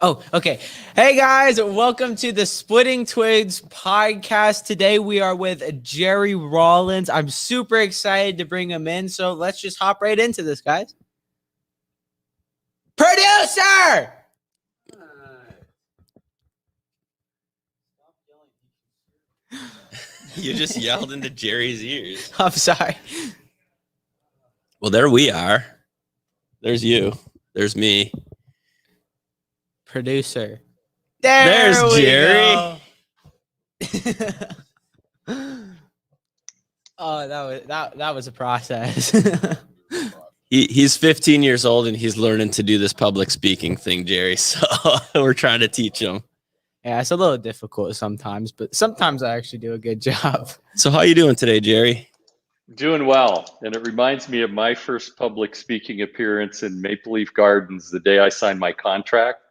Oh, okay. Hey guys, welcome to the Splittin Twigs podcast. Today we are with Jerry Rollins. I'm super excited to bring him in, so let's just hop right into this, guys. Producer! You just yelled into Jerry's ears. I'm sorry. Well, there we are. There's you. There's me. Producer. There's we Jerry. go. Oh, that was a process. He's 15 years old and he's learning to do this public speaking thing, Jerry. So we're trying to teach him. Yeah, it's a little difficult sometimes, but sometimes I actually do a good job. So how you doing today, Jerry? Doing well, and it reminds me of my first public speaking appearance in Maple Leaf Gardens the day I signed my contract,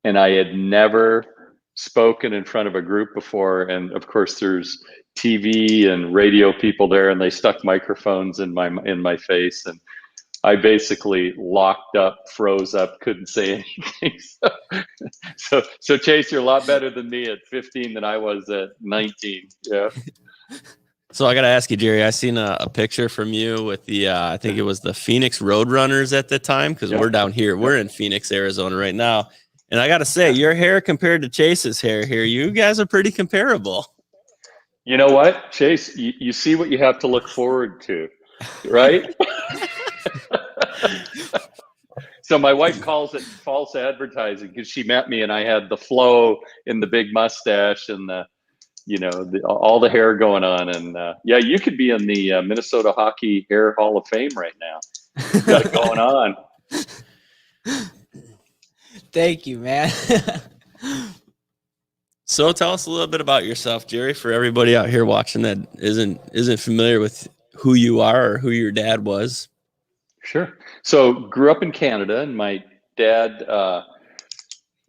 and I had never spoken in front of a group before. And of course, there's TV and radio people there, and they stuck microphones in my face, and I basically locked up, froze up, couldn't say anything. So Chase, you're a lot better than me at 15 than I was at 19. Yeah. So I got to ask you, Jerry, I seen a picture from you with the, I think it was the Phoenix Roadrunners at the time, because we're down here. We're in Phoenix, Arizona right now. And I got to say, your hair compared to Chase's hair here, you guys are pretty comparable. You know what, Chase, you see what you have to look forward to, right? So my wife calls it false advertising because she met me and I had the flow and the big mustache and all the hair going on. And yeah, you could be in the Minnesota Hockey Hair Hall of Fame right now. You've got it going on. Thank you, man. So tell us a little bit about yourself, Jerry, for everybody out here watching that isn't familiar with who you are or who your dad was. Sure. So grew up in Canada, and my dad,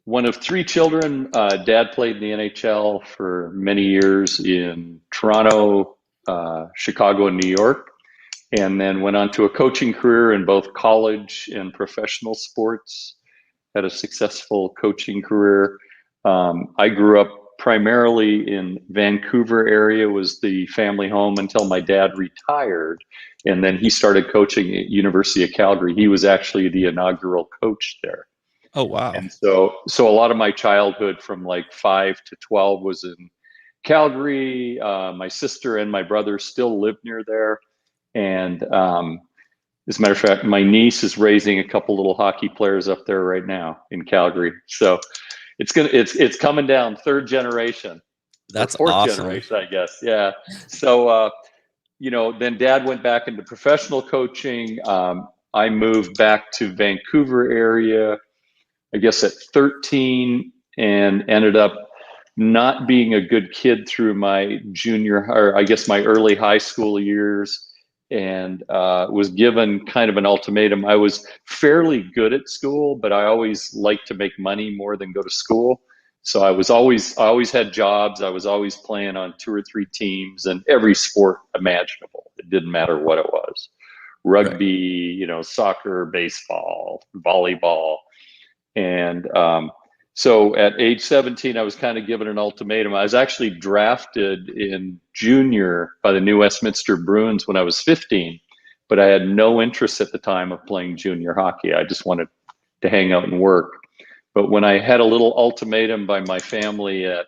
one of three children, dad played in the NHL for many years in Toronto, Chicago, and New York, and then went on to a coaching career in both college and professional sports. Had a successful coaching career. I grew up primarily in Vancouver area, was the family home until my dad retired. And then he started coaching at University of Calgary. He was actually the inaugural coach there. Oh, wow. And so a lot of my childhood from like 5 to 12 was in Calgary. My sister and my brother still live near there. And as a matter of fact, my niece is raising a couple little hockey players up there right now in Calgary. So it's coming down, third generation. That's fourth awesome. generation, I guess. Yeah. So then dad went back into professional coaching. I moved back to Vancouver area, I guess at 13, and ended up not being a good kid through my my early high school years, and was given kind of an ultimatum. I was fairly good at school, but I always liked to make money more than go to school. So I always had jobs. I was always playing on 2 or 3 teams and every sport imaginable. It didn't matter what it was. Rugby, soccer, baseball, volleyball. And so at age 17, I was kind of given an ultimatum. I was actually drafted in junior by the New Westminster Bruins when I was 15, but I had no interest at the time of playing junior hockey. I just wanted to hang out and work. But when I had a little ultimatum by my family at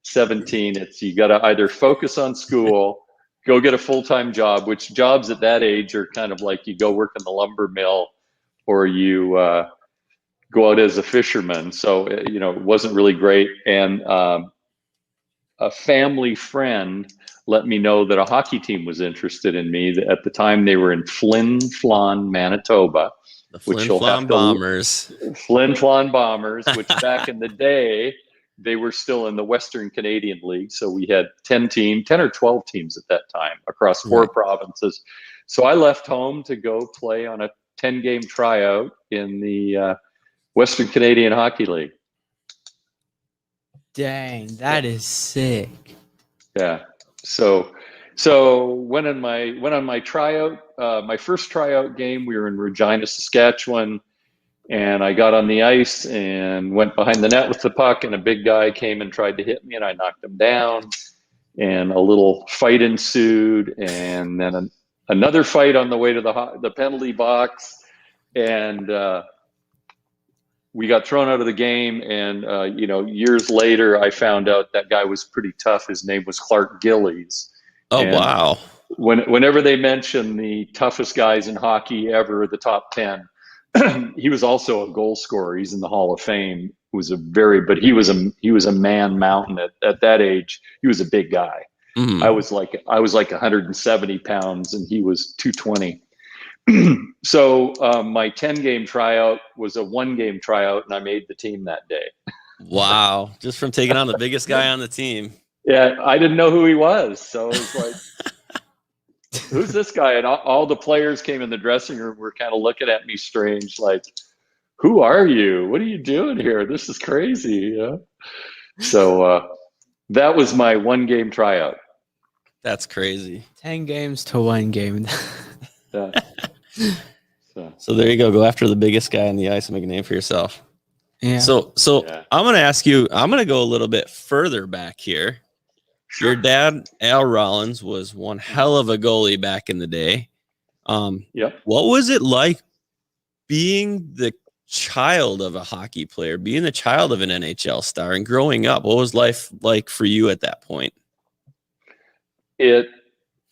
17, it's you got to either focus on school, go get a full-time job, which jobs at that age are kind of like you go work in the lumber mill or you go out as a fisherman. So, it wasn't really great. And a family friend let me know that a hockey team was interested in me. At the time, they were in Flin Flon, Manitoba. The Flin Flon Bombers, which back in the day, they were still in the Western Canadian League. So we had 10 or 12 teams at that time across 4 provinces. So I left home to go play on a 10-game tryout in the Western Canadian Hockey League. Dang, that is sick. Yeah. So went on my tryout, my first tryout game. We were in Regina, Saskatchewan. And I got on the ice and went behind the net with the puck, and a big guy came and tried to hit me, and I knocked him down. And a little fight ensued, and then another fight on the way to the penalty box, and we got thrown out of the game. And years later, I found out that guy was pretty tough. His name was Clark Gillies. Oh, And wow. Whenever they mention the toughest guys in hockey ever, the top 10, he was also a goal scorer. He's in the Hall of Fame. But he was a man mountain at that age. He was a big guy. Mhm. I was like 170 pounds, and he was 220. So my 10-game tryout was a 1-game tryout, and I made the team that day. Wow. Just from taking on the biggest guy on the team. Yeah, I didn't know who he was, so it was like, who's this guy? And all the players came in the dressing room, were kind of looking at me strange, like, who are you? What are you doing here? This is crazy. Yeah. So that was my 1-game tryout. That's crazy. 10 games to 1 game. Yeah. So there you go. Go after the biggest guy on the ice and make a name for yourself. Yeah. So Yeah. I'm going to ask you, I'm going to go a little bit further back here. Sure. Your dad, Al Rollins, was one hell of a goalie back in the day. Yep. What was it like being the child of a hockey player, being the child of an NHL star, and growing up? What was life like for you at that point?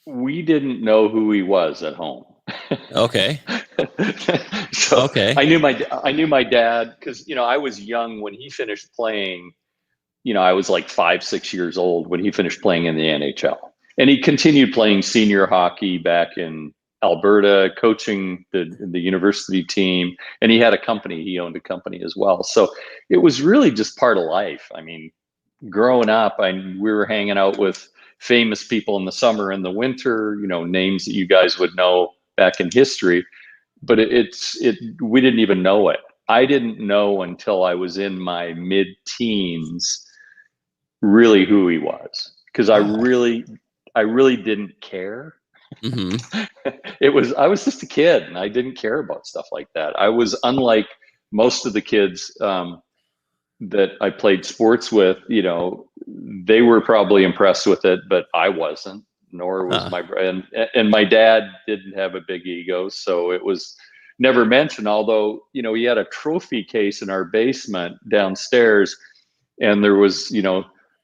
We didn't know who he was at home. Okay. So Okay. I knew my dad, because I was young when he finished playing. I was like 5-6 years old when he finished playing in the NHL, and he continued playing senior hockey back in Alberta, coaching the university team, and he had a company. He owned a company as well, so it was really just part of life. I mean, growing up, we were hanging out with famous people in the summer and the winter, names that you guys would know back in history, but we didn't even know it. I didn't know until I was in my mid-teens really who he was, because I really didn't care. Mm-hmm. I was just a kid, and I didn't care about stuff like that. I was unlike most of the kids that I played sports with. They were probably impressed with it, but I wasn't, nor was and my dad didn't have a big ego, so it was never mentioned. Although, he had a trophy case in our basement downstairs, and there was,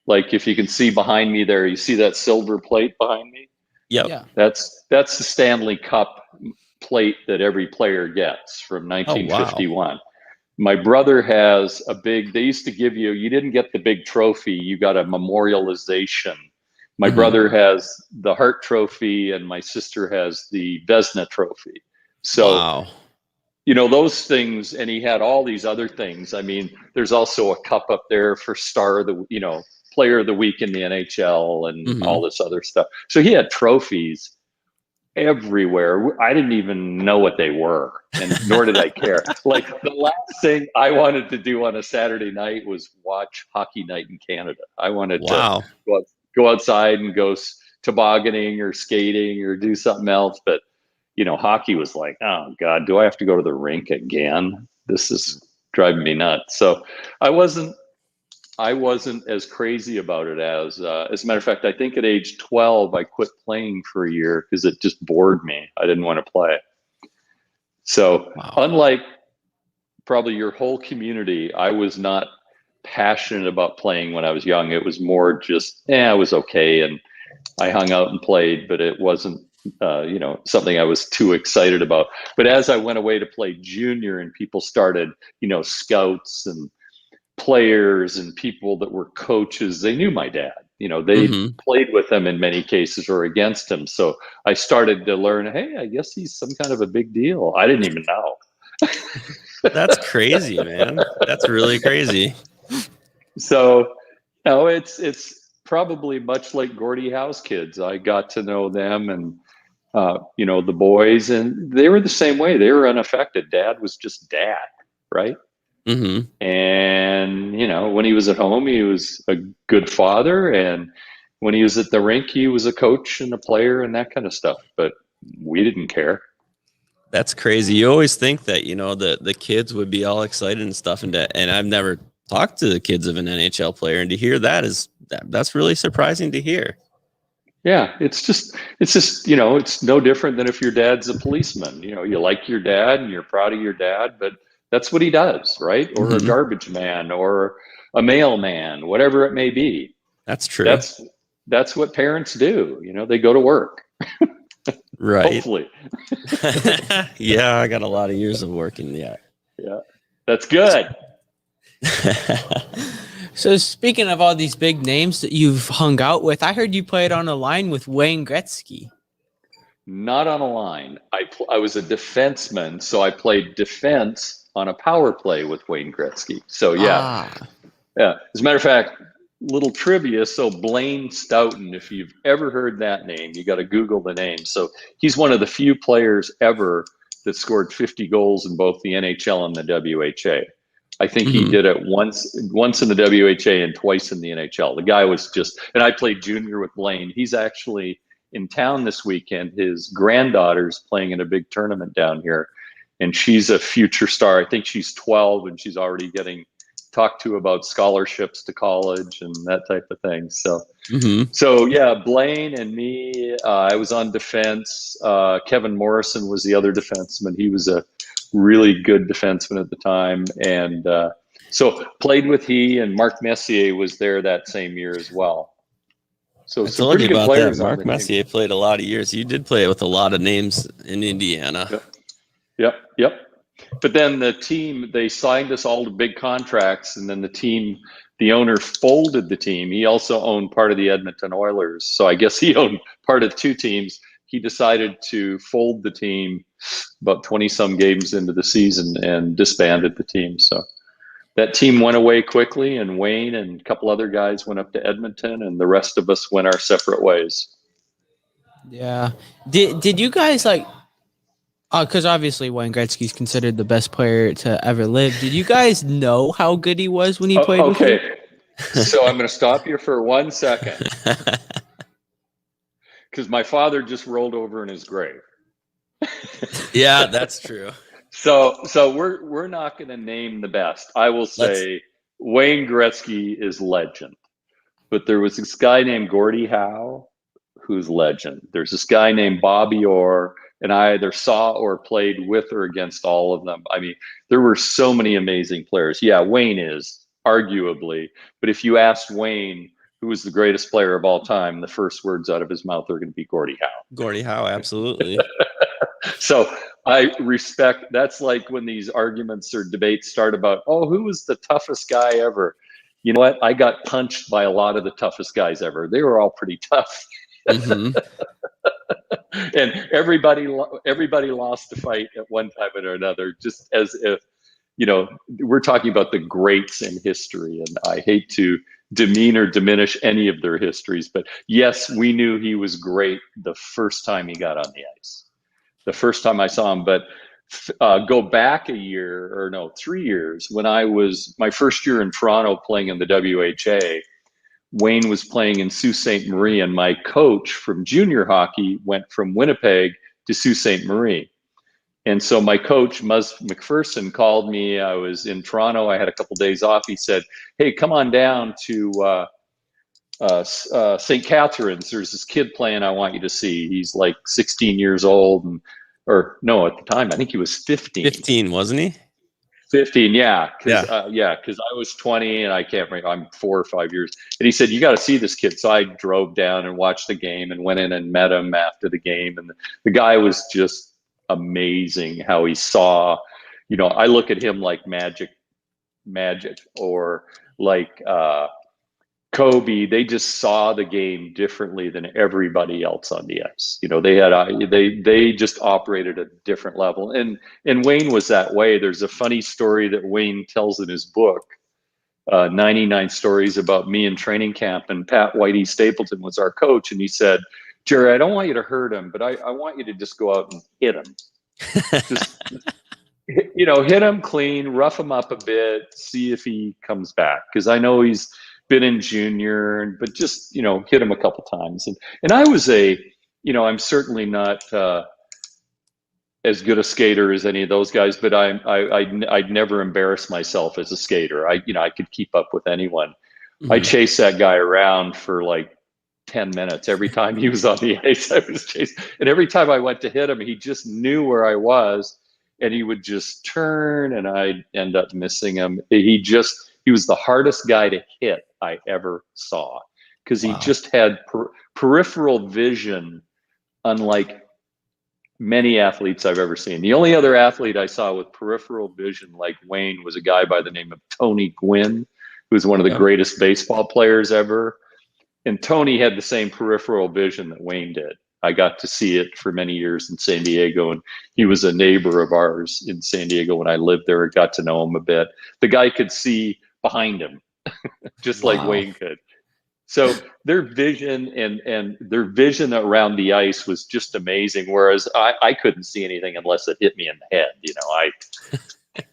like, if you can see behind me there, you see that silver plate behind me? Yep. Yeah. That's the Stanley Cup plate that every player gets from 1951. Oh, wow. My brother has they used to give you didn't get the big trophy, you got a memorialization. My brother has the Hart Trophy, and my sister has the Vezina Trophy. So, wow. Those things, and he had all these other things. I mean, there's also a cup up there for player of the week in the NHL and all this other stuff. So he had trophies everywhere. I didn't even know what they were, and nor did I care. Like, the last thing I wanted to do on a Saturday night was watch Hockey Night in Canada. I wanted to go outside and go tobogganing or skating or do something else. But, hockey was like, oh God, do I have to go to the rink again? This is driving me nuts. So I wasn't as crazy about it as a matter of fact, I think at age 12, I quit playing for a year because it just bored me. I didn't want to play. So Unlike probably your whole community, I was not passionate about playing when I was young. It was more just, I was okay. And I hung out and played, but it wasn't, something I was too excited about. But as I went away to play junior, and people started, scouts and players and people that were coaches, they knew my dad. They played with him in many cases or against him. So I started to learn, hey, I guess he's some kind of a big deal. I didn't even know. That's crazy, man. That's really crazy. So, it's probably much like Gordie Howe's kids. I got to know them, and the boys, and they were the same way. They were unaffected. Dad was just dad, right? And when he was at home, he was a good father, and when he was at the rink, he was a coach and a player and that kind of stuff. But we didn't care. That's crazy. You always think that, the kids would be all excited and stuff. And I've never talked to the kids of an NHL player. And to hear that's really surprising to hear. Yeah, it's just, it's no different than if your dad's a policeman. You like your dad and you're proud of your dad, but that's what he does, right? Or a garbage man or a mailman, whatever it may be. That's true. That's what parents do. They go to work. Right. Hopefully. Yeah, I got a lot of years of working yet. Yeah, that's good. So speaking of all these big names that you've hung out with, I heard you played on a line with Wayne Gretzky. Not on a line. I was a defenseman, so I played defense on a power play with Wayne Gretzky. So yeah. As a matter of fact, little trivia. So Blaine Stoughton, if you've ever heard that name, you got to Google the name. So he's one of the few players ever that scored 50 goals in both the NHL and the WHA. I think he did it once in the WHA and twice in the NHL. The guy was and I played junior with Blaine. He's actually in town this weekend. His granddaughter's playing in a big tournament down here, and she's a future star. I think she's 12, and she's already getting talked to about scholarships to college and that type of thing. So yeah, Blaine and me, I was on defense. Kevin Morrison was the other defenseman. He was a really good defenseman at the time. And so played with he, and Marc Messier was there that same year as well. So I told you about that. Marc Messier played a lot of years. You did play with a lot of names in Indiana. Yep. But then the team, they signed us all to big contracts, and then the owner folded the team. He also owned part of the Edmonton Oilers. So I guess he owned part of two teams. He decided to fold the team about 20-some games into the season and disbanded the team. So that team went away quickly, and Wayne and a couple other guys went up to Edmonton, and the rest of us went our separate ways. Yeah. Did you guys because obviously Wayne Gretzky is considered the best player to ever live. Did you guys know how good he was when he played with him? Okay. So I'm going to stop you for 1 second. Because my father just rolled over in his grave. Yeah, that's true. So we're not going to name the best. I will say Wayne Gretzky is legend. But there was this guy named Gordie Howe, who's legend. There's this guy named Bobby Orr, and I either saw or played with or against all of them. I mean, there were so many amazing players. Yeah, Wayne is, arguably. But if you asked Wayne who was the greatest player of all time, the first words out of his mouth are going to be Gordie Howe. Gordie Howe, absolutely. So I respect, that's like when these arguments or debates start about, who was the toughest guy ever? You know what? I got punched by a lot of the toughest guys ever. They were all pretty tough. And everybody lost a fight at one time or another, just as if, we're talking about the greats in history, and I hate to demean or diminish any of their histories, but yes, we knew he was great the first time he got on the ice, the first time I saw him. But go back 3 years, when I was my first year in Toronto playing in the WHA, Wayne was playing in Sault Ste. Marie, and my coach from junior hockey went from Winnipeg to Sault Ste. Marie. And so my coach, Muzz McPherson, called me. I was in Toronto. I had a couple days off. He said, "Hey, come on down to St. Catharines. There's this kid playing I want you to see. He's like 16 years old." At the time, I think he was 15. 15, wasn't he? 15, yeah. Because I was 20, and I can't remember. I'm 4 or 5 years. And he said, "You got to see this kid." So I drove down and watched the game and went in and met him after the game. And the guy was just amazing how he saw, I look at him like magic, or like Kobe. They just saw the game differently than everybody else on the ice. They just operated at a different level. And Wayne was that way. There's a funny story that Wayne tells in his book, 99 Stories About Me in Training Camp. And Pat Whitey Stapleton was our coach. And he said, "Jerry, I don't want you to hurt him, but I want you to just go out and hit him. Just hit him clean, rough him up a bit, see if he comes back. Because I know he's been in junior, but just, hit him a couple times." And I was I'm certainly not, as good a skater as any of those guys, but I'd never embarrass myself as a skater. I could keep up with anyone. I chased that guy around for like 10 minutes. Every time he was on the ice, I was chasing. And every time I went to hit him, he just knew where I was, and he would just turn, and I'd end up missing him. He was the hardest guy to hit I ever saw, because he just had peripheral vision, unlike many athletes I've ever seen. The only other athlete I saw with peripheral vision like Wayne was a guy by the name of Tony Gwynn, who was one of the greatest baseball players ever. And Tony had the same peripheral vision that Wayne did. I got to see it for many years in San Diego, and he was a neighbor of ours in San Diego when I lived there. I got to know him a bit. The guy could see behind him, just like Wayne could. So their vision and their vision around the ice was just amazing. Whereas I couldn't see anything unless it hit me in the head.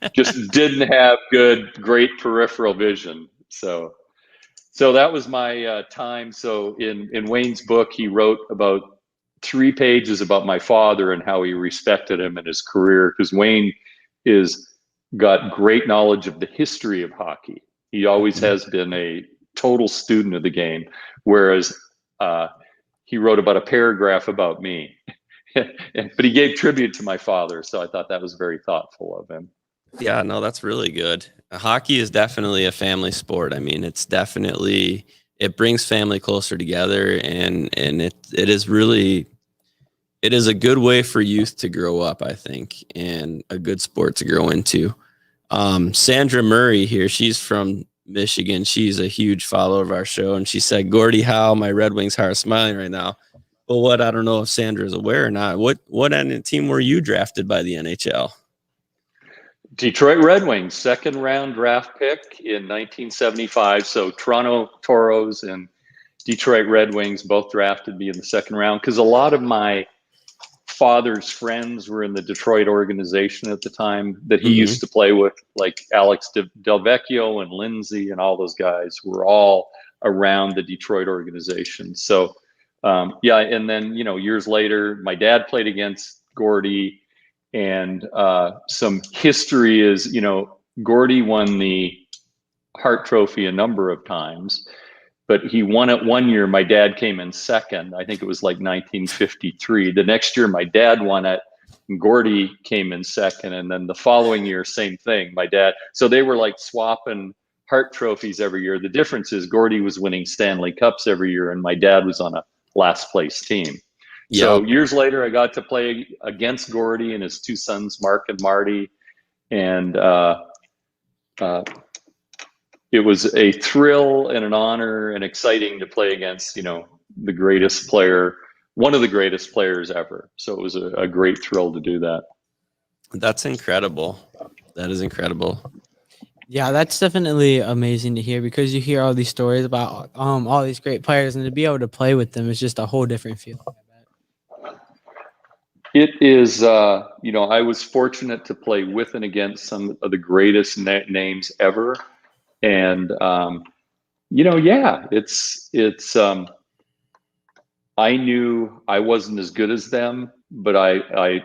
I just didn't have great peripheral vision. So that was my time. So in Wayne's book, he wrote about 3 pages about my father and how he respected him in his career, because Wayne got great knowledge of the history of hockey. He always has been a total student of the game, whereas he wrote about a paragraph about me. But he gave tribute to my father, so I thought that was very thoughtful of him. Yeah, no, that's really good. Hockey is definitely a family sport. I mean, it brings family closer together, and it is a good way for youth to grow up, I think, and a good sport to grow into. Sandra Murray here, she's from Michigan. She's a huge follower of our show, and she said, "Gordie Howe, my Red Wings heart is smiling right now." But I don't know if Sandra's aware or not. What team were you drafted by the NHL? Detroit Red Wings, 2nd round draft pick in 1975. So Toronto Toros and Detroit Red Wings both drafted me in the 2nd round, because a lot of my father's friends were in the Detroit organization at the time that he used to play with, like Alex Delvecchio and Lindsay and all those guys were all around the Detroit organization. So and then years later, my dad played against Gordie, and some history is Gordie won the Hart Trophy a number of times, but he won it one year. My dad came in second. I think it was like 1953. The next year, my dad won it, and Gordie came in second. And then the following year, same thing. My dad. So they were like swapping Hart Trophies every year. The difference is Gordie was winning Stanley Cups every year, and my dad was on a last place team. Yep. So years later, I got to play against Gordie and his 2 sons, Mark and Marty, and it was a thrill and an honor and exciting to play against, the greatest player, one of the greatest players ever. So it was a great thrill to do that. That's incredible. That is incredible. Yeah, that's definitely amazing to hear, because you hear all these stories about all these great players, and to be able to play with them is just a whole different feeling. It is, I was fortunate to play with and against some of the greatest names ever. And, I knew I wasn't as good as them, but I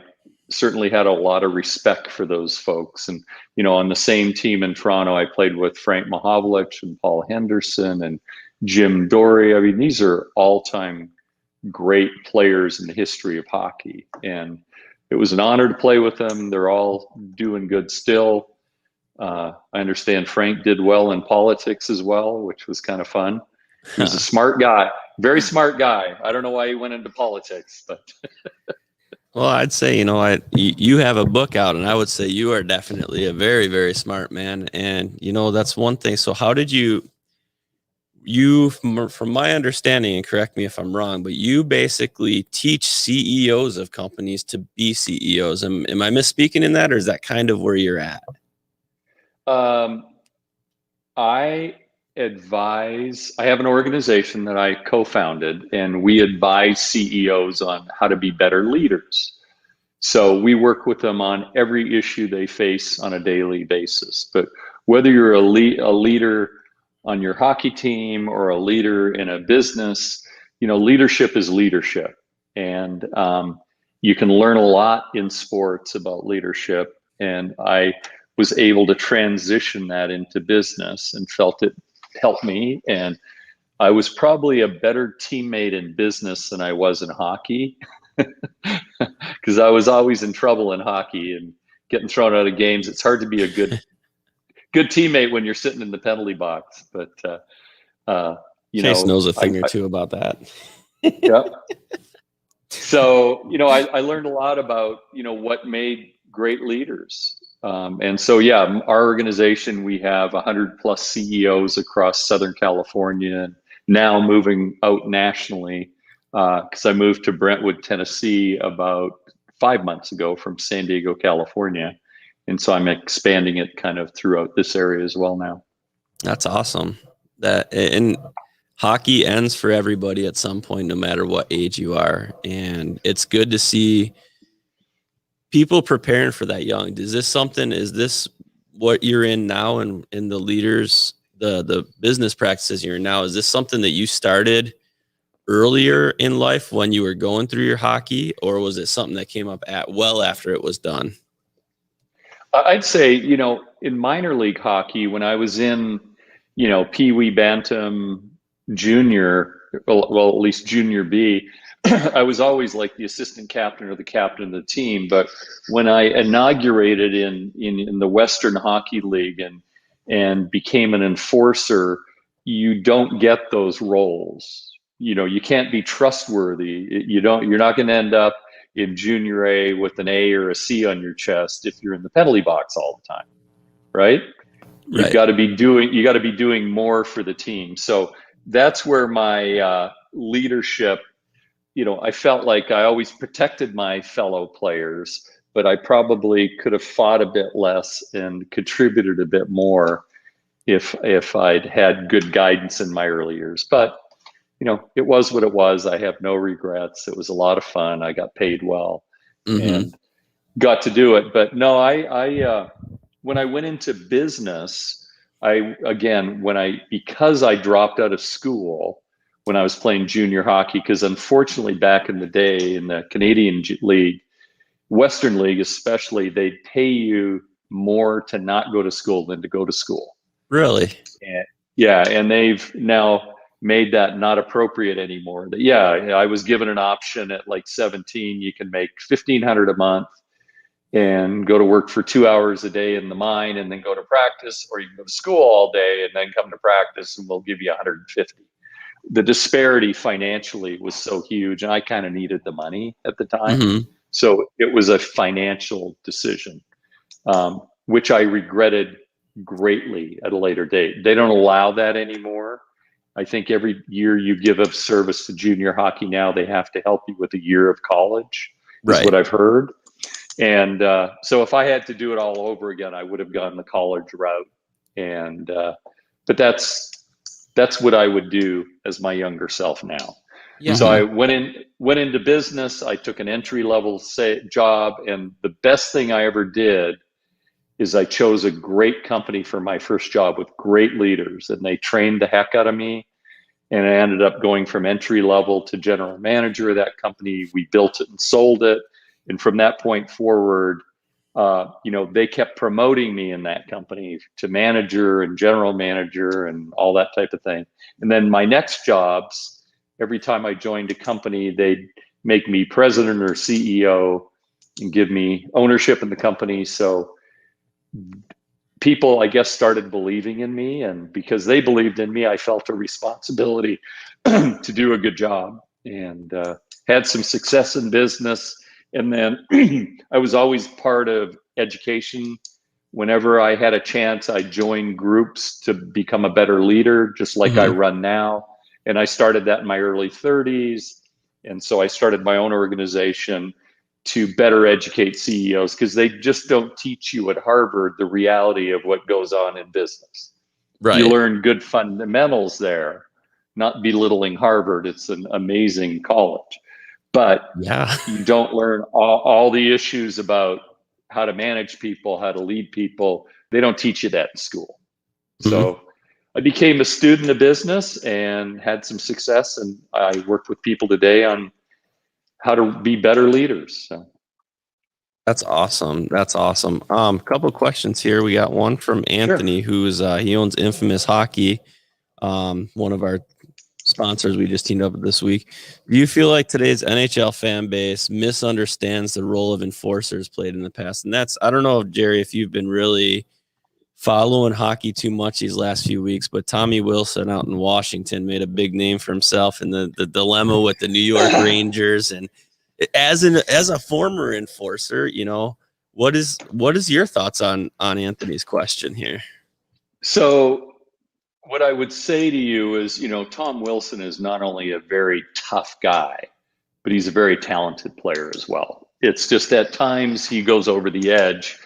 certainly had a lot of respect for those folks. And, on the same team in Toronto, I played with Frank Mahovlich and Paul Henderson and Jim Dory. I mean, these are all-time great players in the history of hockey. And it was an honor to play with them. They're all doing good still. I understand Frank did well in politics as well, which was kind of fun. He was a smart guy, very smart guy. I don't know why he went into politics, but. Well, I'd say, you have a book out, and I would say you are definitely a very, very smart man. And, that's one thing. So how did you, from my understanding, and correct me if I'm wrong, but you basically teach CEOs of companies to be CEOs. Am I misspeaking in that, or is that kind of where you're at? I have an organization that I co-founded, and we advise CEOs on how to be better leaders. So we work with them on every issue they face on a daily basis. But whether you're a leader on your hockey team or a leader in a business, leadership is leadership. And you can learn a lot in sports about leadership. And I was able to transition that into business and felt it helped me. And I was probably a better teammate in business than I was in hockey, because I was always in trouble in hockey and getting thrown out of games. It's hard to be a good teammate when you're sitting in the penalty box. But Chase knows a thing or two about that. Yeah. So, I learned a lot about, what made great leaders. And so, yeah, our organization, we have 100 plus CEOs across Southern California, and now moving out nationally, because I moved to Brentwood, Tennessee about 5 months ago from San Diego, California. And so I'm expanding it kind of throughout this area as well now. That's awesome. And hockey ends for everybody at some point, no matter what age you are. And it's good to see people preparing for that young. Is this what you're in now, and in the leaders, the business practices you're in now? Is this something that you started earlier in life when you were going through your hockey, or was it something that came up after it was done? I'd say, in minor league hockey, when I was in, Pee Wee Bantam, junior, well, at least junior B, I was always like the assistant captain or the captain of the team. But when I inaugurated in the Western Hockey League and became an enforcer, you don't get those roles. You can't be trustworthy. You're not going to end up in junior A with an A or a C on your chest if you're in the penalty box all the time, right? You got to be doing more for the team. So that's where my leadership, I felt like I always protected my fellow players, but I probably could have fought a bit less and contributed a bit more if I'd had good guidance in my early years. But it was what it was. I have no regrets. It was a lot of fun. I got paid well and got to do it. But no, I when I went into business, because I dropped out of school when I was playing junior hockey, because unfortunately back in the day in the Canadian League, Western League especially, they pay you more to not go to school than to go to school. Really? And they've now made that not appropriate anymore. I was given an option at like 17. You can make $1,500 a month and go to work for 2 hours a day in the mine and then go to practice, or you can go to school all day and then come to practice and we'll give you 150. The disparity financially was so huge, and I kind of needed the money at the time. So it was a financial decision, which I regretted greatly at a later date. They don't allow that anymore. I think every year you give of service to junior hockey now, they have to help you with a year of college, is what I've heard. And so if I had to do it all over again, I would have gone the college route. And but that's what I would do as my younger self now. Yeah. So I went into business. I took an entry-level job, and the best thing I ever did is I chose a great company for my first job with great leaders, and they trained the heck out of me. And I ended up going from entry level to general manager of that company. We built it and sold it. And from that point forward, they kept promoting me in that company to manager and general manager and all that type of thing. And then my next jobs, every time I joined a company, they'd make me president or CEO and give me ownership in the company. So people, I guess, started believing in me, and because they believed in me, I felt a responsibility to do a good job, and had some success in business. And then I was always part of education. Whenever I had a chance, I joined groups to become a better leader, just like I run now. And I started that in my early 30s. And so I started my own organization to better educate CEOs, because they just don't teach you at Harvard the reality of what goes on in business. You learn good fundamentals there, not belittling Harvard. It's an amazing college. But you don't learn all the issues about how to manage people, how to lead people. They don't teach you that in school. So I became a student of business and had some success. And I work with people today on how to be better leaders. So. That's awesome. That's awesome. Couple questions here. We got one from Anthony, who's he owns Infamous Hockey, one of our sponsors we just teamed up with this week. Do you feel like today's NHL fan base misunderstands the role of enforcers played in the past? And that's, I don't know, Jerry, if you've been really following hockey too much these last few weeks, but Tommy Wilson out in Washington made a big name for himself in the dilemma with the New York Rangers. And as a former enforcer, you know, what is your thoughts on Anthony's question here? So what I would say to you is, you know, Tom Wilson is not only a very tough guy, but he's a very talented player as well. It's just at times he goes over the edge,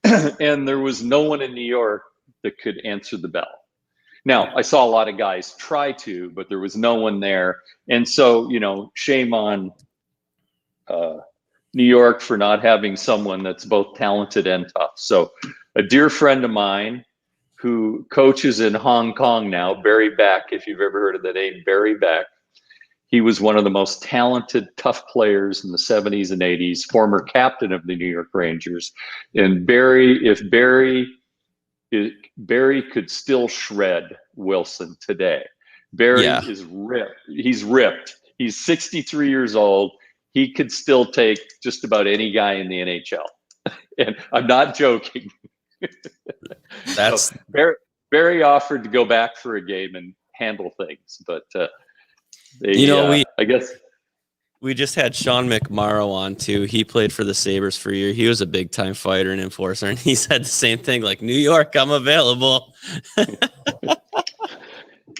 and there was no one in New York that could answer the bell. Now, I saw a lot of guys try to, but there was no one there. And so, you know, shame on New York for not having someone that's both talented and tough. So a dear friend of mine who coaches in Hong Kong now, Barry Beck, if you've ever heard of the name Barry Beck, he was one of the most talented, tough players in the 70s and 80s, former captain of the New York Rangers. And Barry could still shred Wilson today. Barry is ripped. He's ripped. He's 63 years old. He could still take just about any guy in the NHL. And I'm not joking. That's so Barry offered to go back for a game and handle things, but I guess we just had Sean McMorrow on too. He played for the Sabres for a year. He was a big time fighter and enforcer, and he said the same thing, like, New York, I'm available.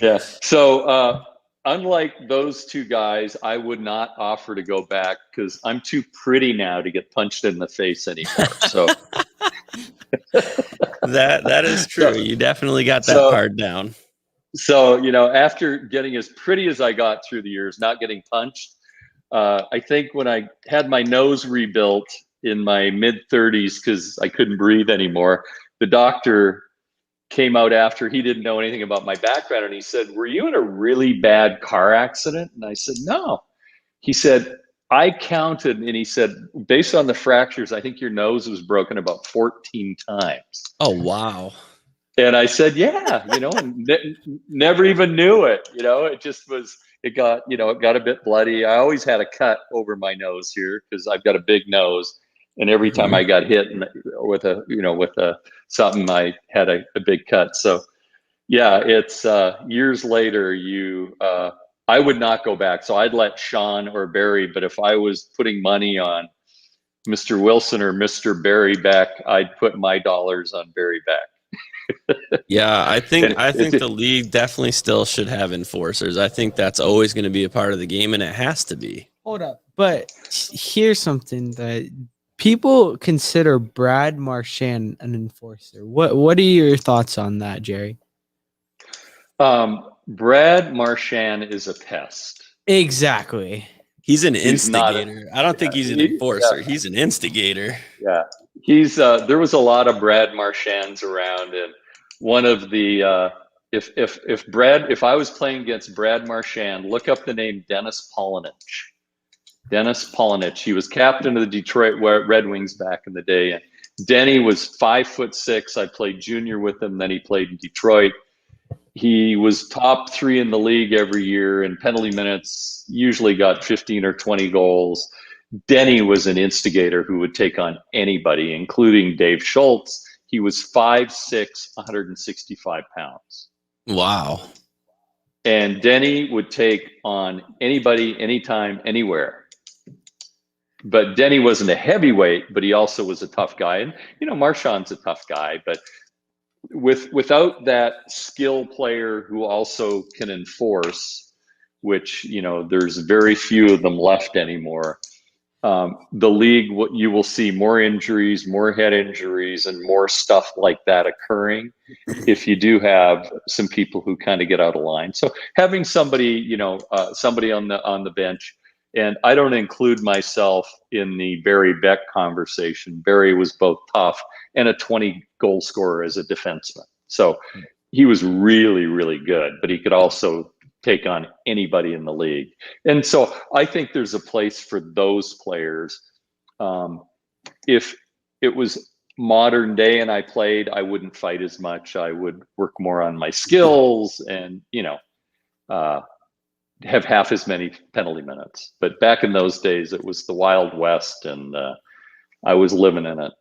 Yeah. So unlike those two guys, I would not offer to go back because I'm too pretty now to get punched in the face anymore. So that is true. So, you definitely got that part down. So, you know, after getting as pretty as I got through the years, not getting punched, I think when I had my nose rebuilt in my mid-30s because I couldn't breathe anymore, the doctor came out after. He didn't know anything about my background, and he said, "Were you in a really bad car accident?" And I said, "No." He said, "I counted," and he said, "based on the fractures, I think your nose was broken about 14 times." Oh, wow. And I said, "Yeah," you know, and never even knew it. You know, it just was, it got a bit bloody. I always had a cut over my nose here because I've got a big nose. And every time I got hit with something, I had a big cut. So yeah, it's years later, I would not go back. So I'd let Sean or Barry, but if I was putting money on Mr. Wilson or Mr. Barry Beck, I'd put my dollars on Barry Beck. Yeah, I think the league definitely still should have enforcers. I think that's always going to be a part of the game, and it has to be. Hold up. But here's something that people consider Brad Marchand an enforcer. What are your thoughts on that, Jerry? Brad Marchand is a pest. Exactly. He's an instigator. I don't think he's an enforcer. He's an instigator. Yeah. He's there was a lot of Brad Marchands around, and one of the if I was playing against Brad Marchand, look up the name Dennis Polonich. Dennis Polonich. He was captain of the Detroit Red Wings back in the day. And Denny was 5'6". I played junior with him. Then he played in Detroit. He was top 3 in the league every year in penalty minutes, usually got 15 or 20 goals. Denny was an instigator who would take on anybody, including Dave Schultz. He was 5'6", 165 pounds. Wow. And Denny would take on anybody, anytime, anywhere. But Denny wasn't a heavyweight, but he also was a tough guy. And, you know, Marchand's a tough guy, but without that skill player who also can enforce, which, you know, there's very few of them left anymore, the league, you will see more injuries, more head injuries, and more stuff like that occurring if you do have some people who kind of get out of line. So having somebody, you know, somebody on the bench, and I don't include myself in the Barry Beck conversation. Barry was both tough and a 20-goal scorer as a defenseman. So he was really, really good, but he could also take on anybody in the league. And so I think there's a place for those players. If it was modern day and I played, I wouldn't fight as much. I would work more on my skills and, have half as many penalty minutes. But back in those days, it was the Wild West, and I was living in it.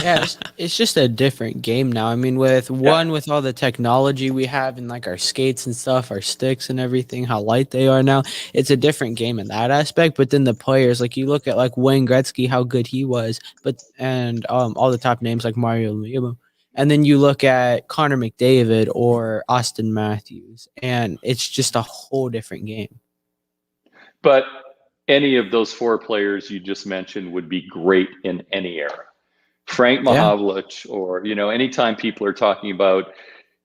Yeah, it's just a different game now. I mean, with all the technology we have and like our skates and stuff, our sticks and everything, how light they are now, it's a different game in that aspect. But then the players, like you look at like Wayne Gretzky, how good he was, and all the top names like Mario Lemieux, and then you look at Connor McDavid or Austin Matthews, and it's just a whole different game. But any of those four players you just mentioned would be great in any era. Frank Mahovlich, or, anytime people are talking about,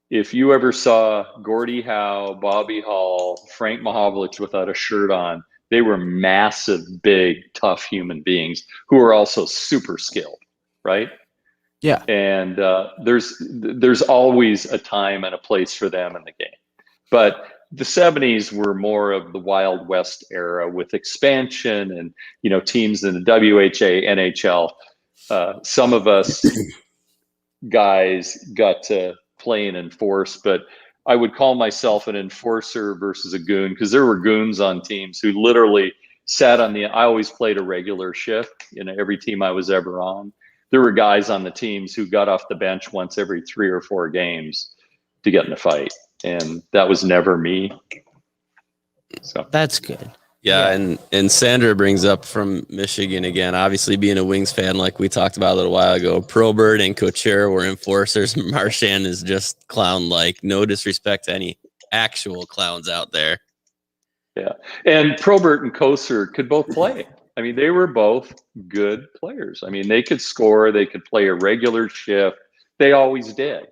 if you ever saw Gordie Howe, Bobby Hall, Frank Mahovlich without a shirt on, they were massive, big, tough human beings who are also super skilled, right? Yeah. And there's always a time and a place for them in the game. But the 70s were more of the Wild West era with expansion and, teams in the WHA, NHL. Some of us guys got to play and enforce, but I would call myself an enforcer versus a goon, because there were goons on teams who literally sat on I always played a regular shift in every team I was ever on. There were guys on the teams who got off the bench once every 3 or 4 games to get in a fight. And that was never me. So that's good. Yeah, and Sandra brings up from Michigan again, obviously being a Wings fan like we talked about a little while ago. Probert and Couture were enforcers. Marchand is just clown-like. No disrespect to any actual clowns out there. Yeah, and Probert and Couture could both play. I mean, they were both good players. I mean, they could score. They could play a regular shift. They always did.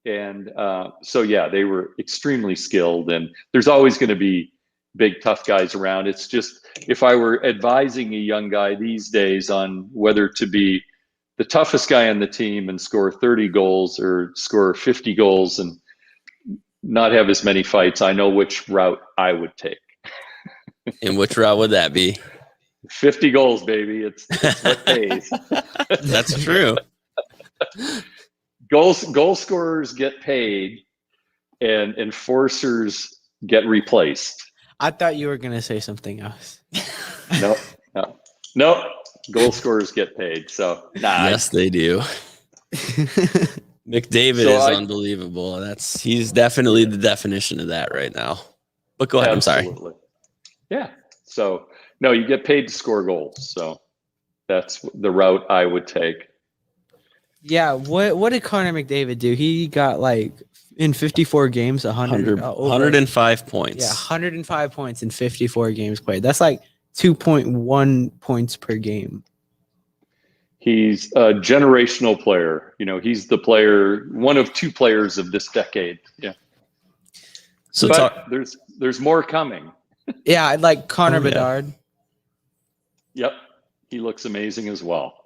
And they were extremely skilled. And there's always going to be big, tough guys around. It's just, if I were advising a young guy these days on whether to be the toughest guy on the team and score 30 goals or score 50 goals and not have as many fights, I know which route I would take. And which route would that be? 50 goals, baby. It's what pays. That's true. Goal scorers get paid and enforcers get replaced. I thought you were going to say something else. No. Goal scorers get paid. So, yes, they do. McDavid is unbelievable. He's definitely the definition of that right now. But go ahead. Absolutely. I'm sorry. Yeah. So, no, you get paid to score goals. So that's the route I would take. Yeah. What did Connor McDavid do? He got in 54 games, 105 points. Yeah, 105 points in 54 games played. That's 2.1 points per game. He's a generational player. He's the player, one of 2 players of this decade. Yeah. So there's more coming. Yeah, I like Connor Bedard. Yep. He looks amazing as well.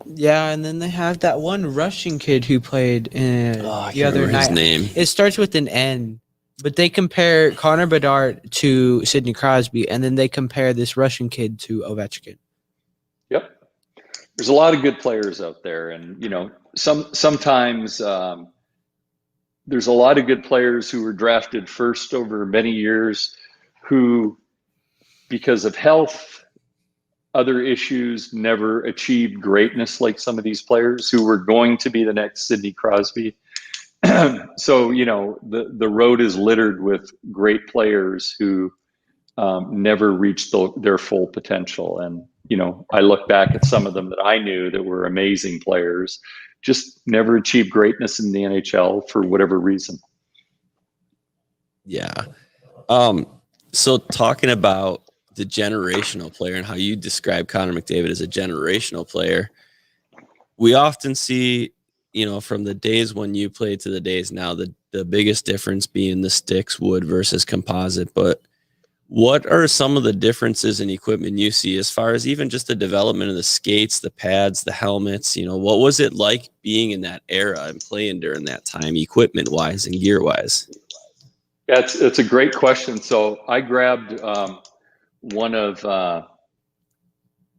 Yeah, and then they have that one Russian kid who played the other night. His name. It starts with an N, but they compare Connor Bedard to Sidney Crosby, and then they compare this Russian kid to Ovechkin. Yep. There's a lot of good players out there, and sometimes there's a lot of good players who were drafted first over many years, who, because of health, other issues, never achieved greatness like some of these players who were going to be the next Sidney Crosby. So, the road is littered with great players who never reached their full potential. And, I look back at some of them that I knew that were amazing players, just never achieved greatness in the NHL for whatever reason. Yeah. So talking about the generational player and how you describe Connor McDavid as a generational player, we often see, from the days when you played to the days now, the biggest difference being the sticks, wood versus composite. But what are some of the differences in equipment you see as far as even just the development of the skates, the pads, the helmets? What was it like being in that era and playing during that time, equipment wise and gear wise? It's a great question. So I grabbed one of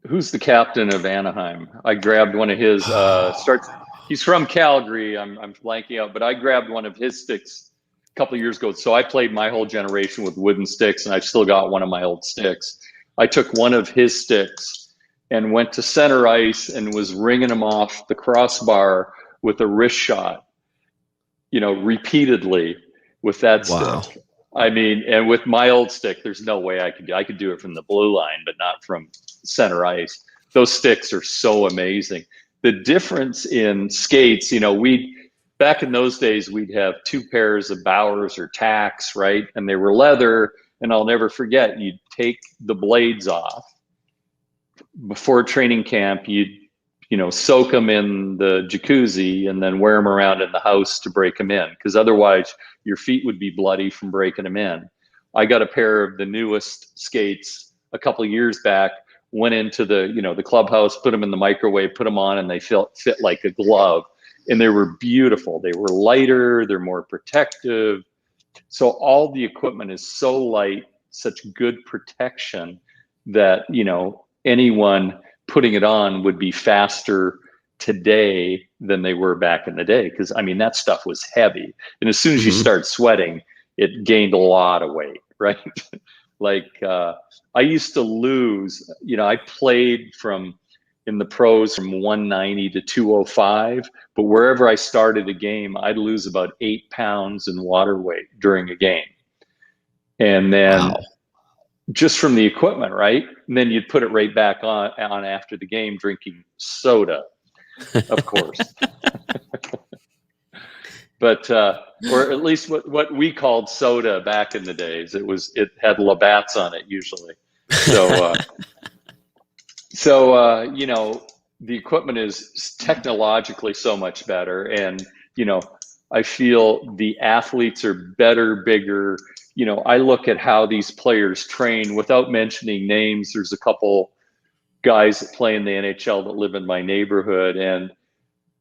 who's the captain of Anaheim. I grabbed one of his starts. He's from Calgary. I'm blanking out, but I grabbed one of his sticks a couple of years ago. So I played my whole generation with wooden sticks, and I've still got one of my old sticks. I took one of his sticks and went to center ice and was ringing them off the crossbar with a wrist shot, repeatedly with that stick. I mean, and with my old stick, there's no way I could do it from the blue line, but not from center ice. Those sticks are so amazing. The difference in skates, back in those days, we'd have 2 pairs of Bowers or tacks, right? And they were leather. And I'll never forget, you'd take the blades off before training camp. You'd soak them in the jacuzzi and then wear them around in the house to break them in, because otherwise your feet would be bloody from breaking them in. I got a pair of the newest skates a couple of years back, went into the clubhouse, put them in the microwave, put them on, and they fit like a glove. And they were beautiful. They were lighter, they're more protective. So all the equipment is so light, such good protection that, anyone putting it on would be faster today than they were back in the day. Because that stuff was heavy. And as soon as you start sweating, it gained a lot of weight, right? Like I used to lose, I played in the pros from 190 to 205, but wherever I started a game, I'd lose about 8 pounds in water weight during a game. And then just from the equipment, right? And then you'd put it right back on after the game, drinking soda, of course. But or at least what we called soda back in the days. It had Labatt's on it usually. So the equipment is technologically so much better, and I feel the athletes are better, bigger. I look at how these players train without mentioning names. There's a couple guys that play in the NHL that live in my neighborhood, and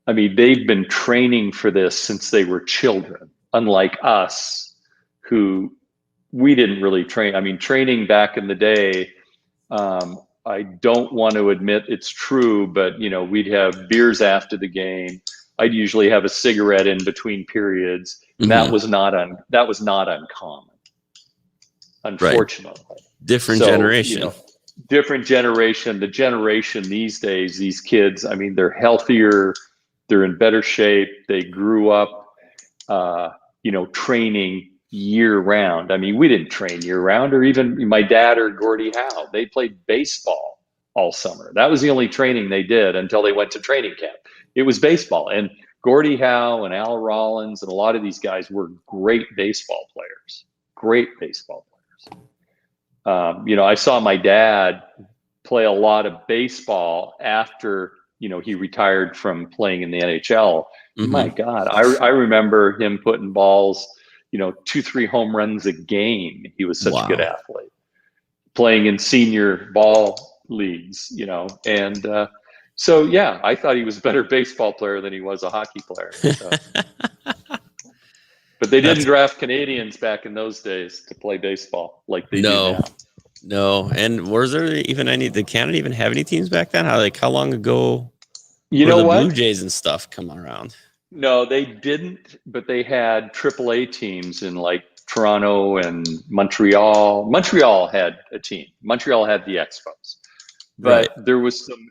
they've been training for this since they were children, unlike us who we didn't really train. Training back in the day, I don't want to admit it's true, but we'd have beers after the game. I'd usually have a cigarette in between periods, and that was not uncommon, unfortunately. Right. Different generation. Different generation. The generation these days, these kids, they're healthier, they're in better shape. They grew up, training year round. We didn't train year round, or even my dad or Gordie Howe. They played baseball all summer. That was the only training they did until they went to training camp. It was baseball. And Gordie Howe and Al Rollins and a lot of these guys were great baseball players. I saw my dad play a lot of baseball after, he retired from playing in the NHL. My God, I remember him putting balls, 2-3 home runs a game. He was such a good athlete, playing in senior ball leagues, and so yeah, I thought he was a better baseball player than he was a hockey player. So. But they didn't draft Canadians back in those days to play baseball like they do now. No. And was there even did Canada even have any teams back then? How long ago did the Blue Jays and stuff come around? No, they didn't, but they had AAA teams in like Toronto and Montreal. Montreal had a team. Montreal had the Expos. But there was some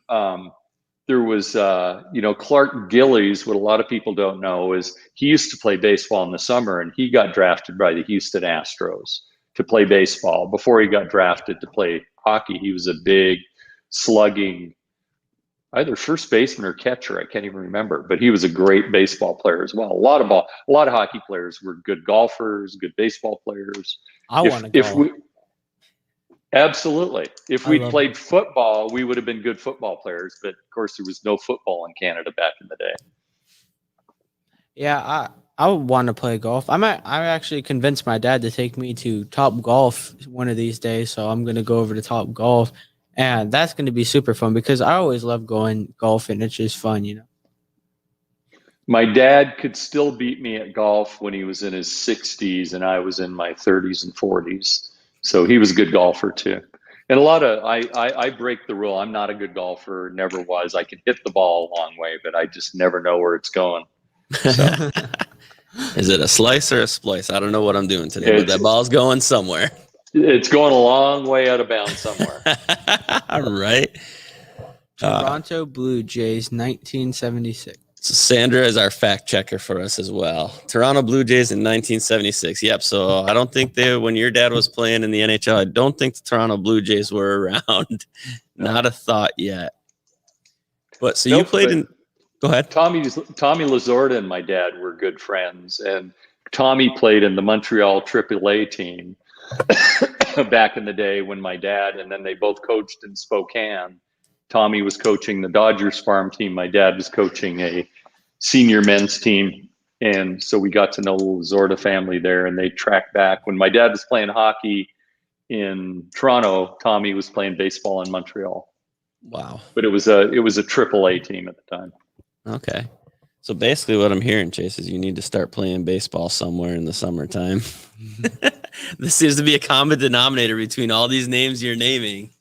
Clark Gillies. What a lot of people don't know is he used to play baseball in the summer, and he got drafted by the Houston Astros to play baseball. Before he got drafted to play hockey, he was a big, slugging, either first baseman or catcher. I can't even remember, but he was a great baseball player as well. A lot of hockey players were good golfers, good baseball players. I want to go. Absolutely. If we'd played football, we would have been good football players. But of course, there was no football in Canada back in the day. Yeah, I would want to play golf. I actually convinced my dad to take me to Top Golf one of these days. So I'm going to go over to Top Golf, and that's going to be super fun because I always love going golfing. It's just fun, My dad could still beat me at golf when he was in his 60s and I was in my 30s and 40s. So he was a good golfer too. And I break the rule. I'm not a good golfer, never was. I can hit the ball a long way, but I just never know where it's going. So. Is it a slice or a splice? I don't know what I'm doing today, but that ball's going somewhere. It's going a long way out of bounds somewhere. All right. Toronto Blue Jays, 1976. So Sandra is our fact checker for us as well. Toronto Blue Jays in 1976. Yep. So I don't think when your dad was playing in the NHL, I don't think the Toronto Blue Jays were around. Not a thought yet. But so you played in. Go ahead. Tommy Lasorda and my dad were good friends, and Tommy played in the Montreal AAA team back in the day when my dad, and then they both coached in Spokane. Tommy was coaching the Dodgers farm team. My dad was coaching a senior men's team. And so we got to know the Lasorda family there, and they tracked back. When my dad was playing hockey in Toronto, Tommy was playing baseball in Montreal. Wow. But it was a AAA team at the time. Okay. So basically what I'm hearing, Chase, is you need to start playing baseball somewhere in the summertime. This seems to be a common denominator between all these names you're naming.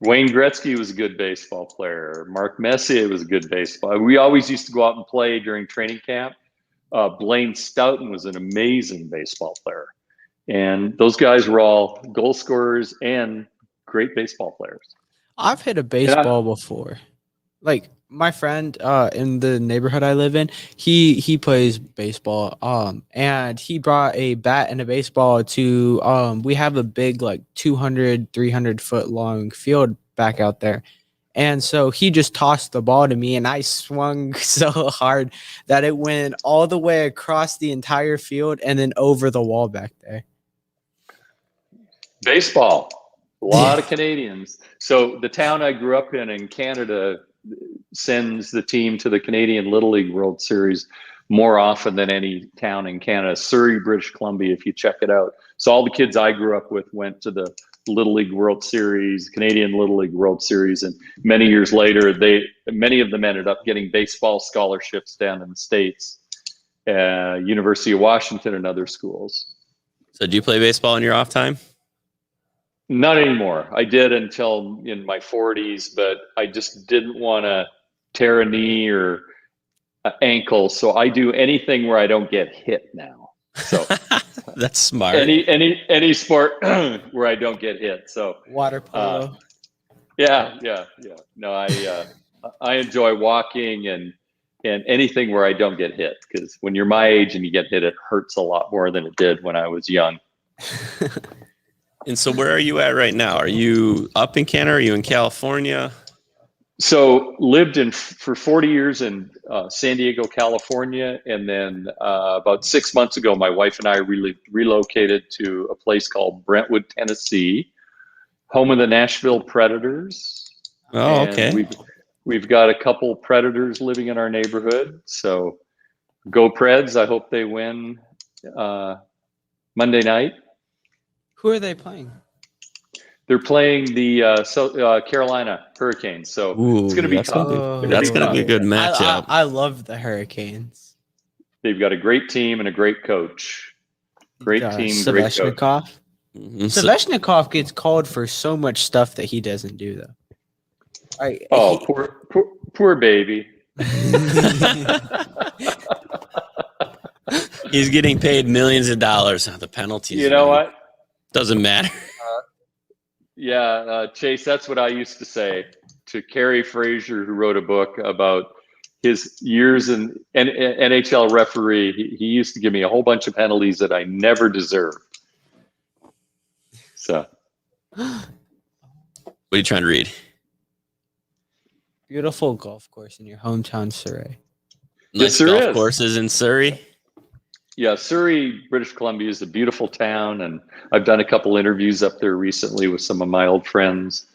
Wayne Gretzky was a good baseball player. Mark Messier was a good baseball. We always used to go out and play during training camp. Blaine Stoughton was an amazing baseball player. And those guys were all goal scorers and great baseball players. I've hit a baseball before. Like my friend in the neighborhood I live in, he plays baseball. And he brought a bat and a baseball to we have a big like 200, 300 foot long field back out there. And so he just tossed the ball to me, and I swung so hard that it went all the way across the entire field and then over the wall back there. Baseball. A lot of Canadians. So the town I grew up in Canada sends the team to the Canadian Little League World Series more often than any town in Canada. Surrey, British Columbia, if you check it out. So all the kids I grew up with went to the Little League World Series, Canadian Little League World Series, and many years later, many of them ended up getting baseball scholarships down in the States, University of Washington and other schools. So do you play baseball in your off time? Not anymore. I did until in my 40s, but I just didn't want to tear a knee or an ankle. So I do anything where I don't get hit now. So that's smart. Any sport where I don't get hit. So water polo. Yeah. No, I enjoy walking and anything where I don't get hit, because when you're my age and you get hit, it hurts a lot more than it did when I was young. And so where are you at right now? Are you up in Canada? Are you in California? So lived for 40 years in San Diego, California. And then about 6 months ago, my wife and I relocated to a place called Brentwood, Tennessee, home of the Nashville Predators. Oh, okay. And we've got a couple Predators living in our neighborhood. So go Preds. I hope they win Monday night. Who are they playing? They're playing the Carolina Hurricanes, so it's going to be tough. That's going to be a good matchup. I love the Hurricanes. They've got a great team and a great coach. Great team, great coach. Mm-hmm. Svechnikov gets called for so much stuff that he doesn't do, though. Poor baby. He's getting paid millions of dollars on the penalties. You know what? Doesn't matter. Chase, that's what I used to say to Kerry Fraser, who wrote a book about his years in NHL referee. He used to give me a whole bunch of penalties that I never deserved. So, what are you trying to read? Beautiful golf course in your hometown, Surrey. Nice golf courses in Surrey. Yeah, Surrey, British Columbia is a beautiful town, and I've done a couple interviews up there recently with some of my old friends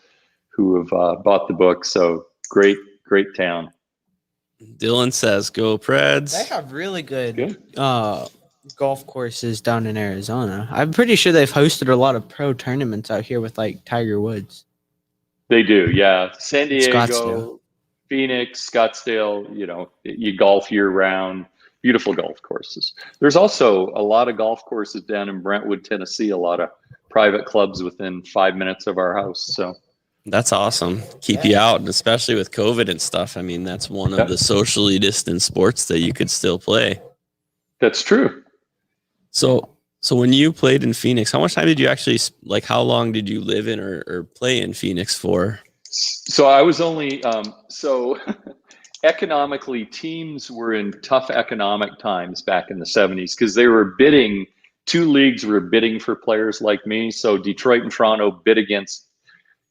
who have bought the book. So great town. Dylan says, "Go Preds." They have really good golf courses down in Arizona. I'm pretty sure they've hosted a lot of pro tournaments out here with like Tiger Woods. They do, yeah. San Diego. Scottsdale. Phoenix, Scottsdale, you golf year round, beautiful golf courses. There's also a lot of golf courses down in Brentwood, Tennessee, a lot of private clubs within 5 minutes of our house. So That's awesome. Keep you out, and especially with COVID and stuff. I mean, that's one of the socially distant sports that you could still play. That's true. So when you played in Phoenix, how much time did you actually, like, how long did you live in or play in Phoenix for? So I was only, economically, teams were in tough economic times back in the 70s because they were bidding, two leagues were bidding for players like me. So Detroit and Toronto bid against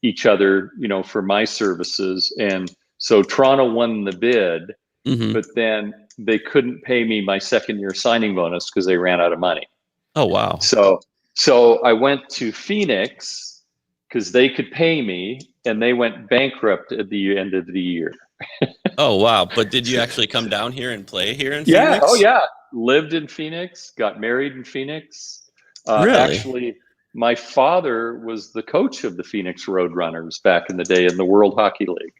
each other, for my services. And so Toronto won the bid, but then they couldn't pay me my second year signing bonus because they ran out of money. Oh, wow. So I went to Phoenix because they could pay me, and they went bankrupt at the end of the year. Oh, wow. But did you actually come down here and play here in Yeah. Phoenix? Oh, yeah. Lived in Phoenix, got married in Phoenix. Really? Actually, my father was the coach of the Phoenix Roadrunners back in the day in the World Hockey League.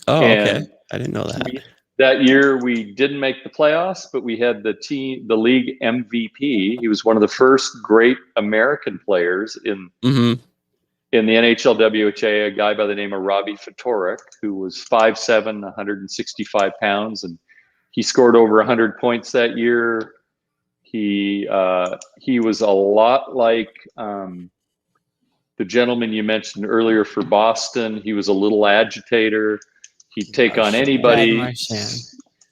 Oh, And okay. I didn't know that. That year, we didn't make the playoffs, but we had the league MVP. He was one of the first great American players in the NHL WHA, a guy by the name of Robbie Ftorek, who was 5'7", 165 pounds, and he scored over 100 points that year. He was a lot like the gentleman you mentioned earlier for Boston. He was a little agitator. He'd take on anybody.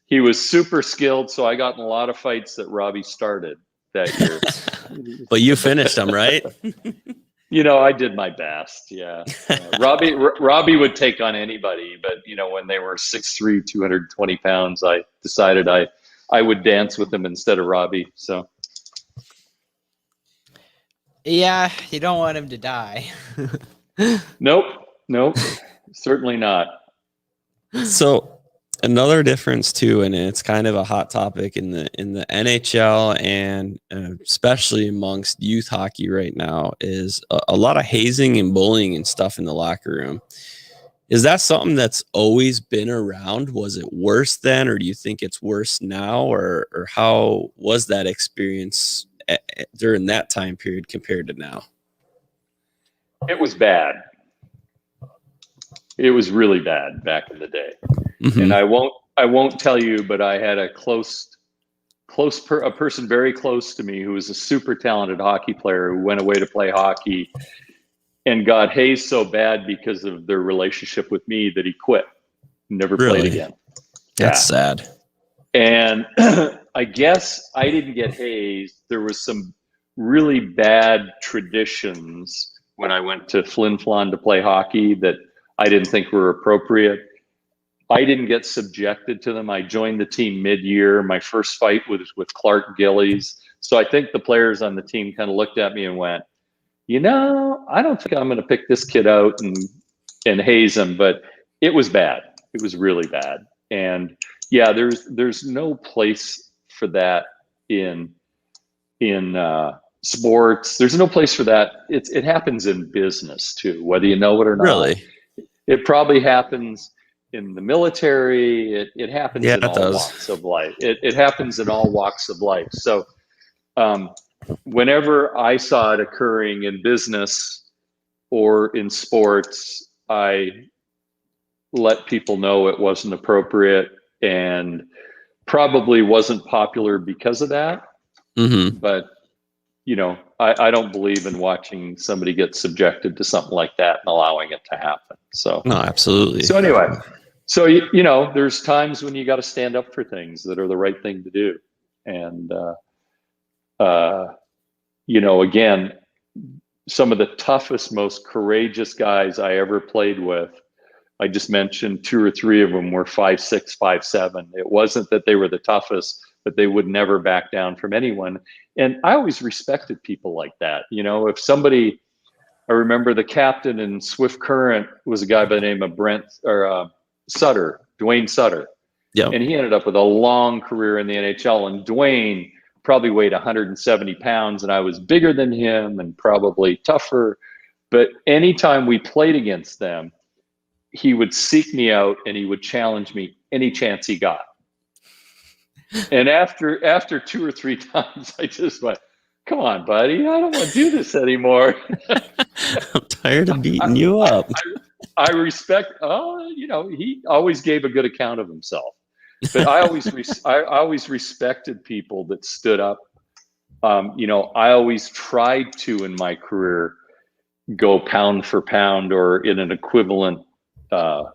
He was super skilled, so I got in a lot of fights that Robbie started that year. But you finished them, right? I did my best. Yeah. Robbie would take on anybody, but when they were 6'3", 220 pounds, I decided I would dance with them instead of Robbie. So. Yeah, you don't want him to die. Nope, certainly not. So another difference too, and it's kind of a hot topic in the NHL and especially amongst youth hockey right now, is a lot of hazing and bullying and stuff in the locker room. Is that something that's always been around? Was it worse then, or do you think it's worse now, or how was that experience during that time period compared to now? It was bad. It was really bad back in the day. And I won't tell you, but I had a person very close to me who was a super talented hockey player who went away to play hockey and got hazed so bad because of their relationship with me that he quit, never played again. That's sad. And I guess I didn't get hazed. There was some really bad traditions when I went to Flin Flon to play hockey that I didn't think were appropriate. I didn't get subjected to them. I joined the team mid-year. My first fight was with Clark Gillies. So I think the players on the team kind of looked at me and went, I don't think I'm going to pick this kid out and haze him. But it was bad. It was really bad. And yeah, there's no place for that in sports. There's no place for that. It happens in business too, whether you know it or not. Really? It probably happens in the military. It happens in all walks of life. It happens in all walks of life. So whenever I saw it occurring in business or in sports, I let people know it wasn't appropriate and probably wasn't popular because of that. But I don't believe in watching somebody get subjected to something like that and allowing it to happen. So no, absolutely. So anyway, there's times when you got to stand up for things that are the right thing to do. And, again, some of the toughest, most courageous guys I ever played with, I just mentioned 2 or 3 of them were 5'6", 5'7". It wasn't that they were the toughest, but they would never back down from anyone. And I always respected people like that. If somebody, I remember the captain in Swift Current was a guy by the name of Dwayne Sutter. Yeah. And he ended up with a long career in the NHL. And Dwayne probably weighed 170 pounds, and I was bigger than him and probably tougher. But anytime we played against them, he would seek me out and he would challenge me any chance he got. And after 2 or 3 times, I just went, "Come on, buddy, I don't want to do this anymore." I'm tired of beating you up. I respect. He always gave a good account of himself, but I always respected people that stood up. I always tried to, in my career, go pound for pound or in an equivalent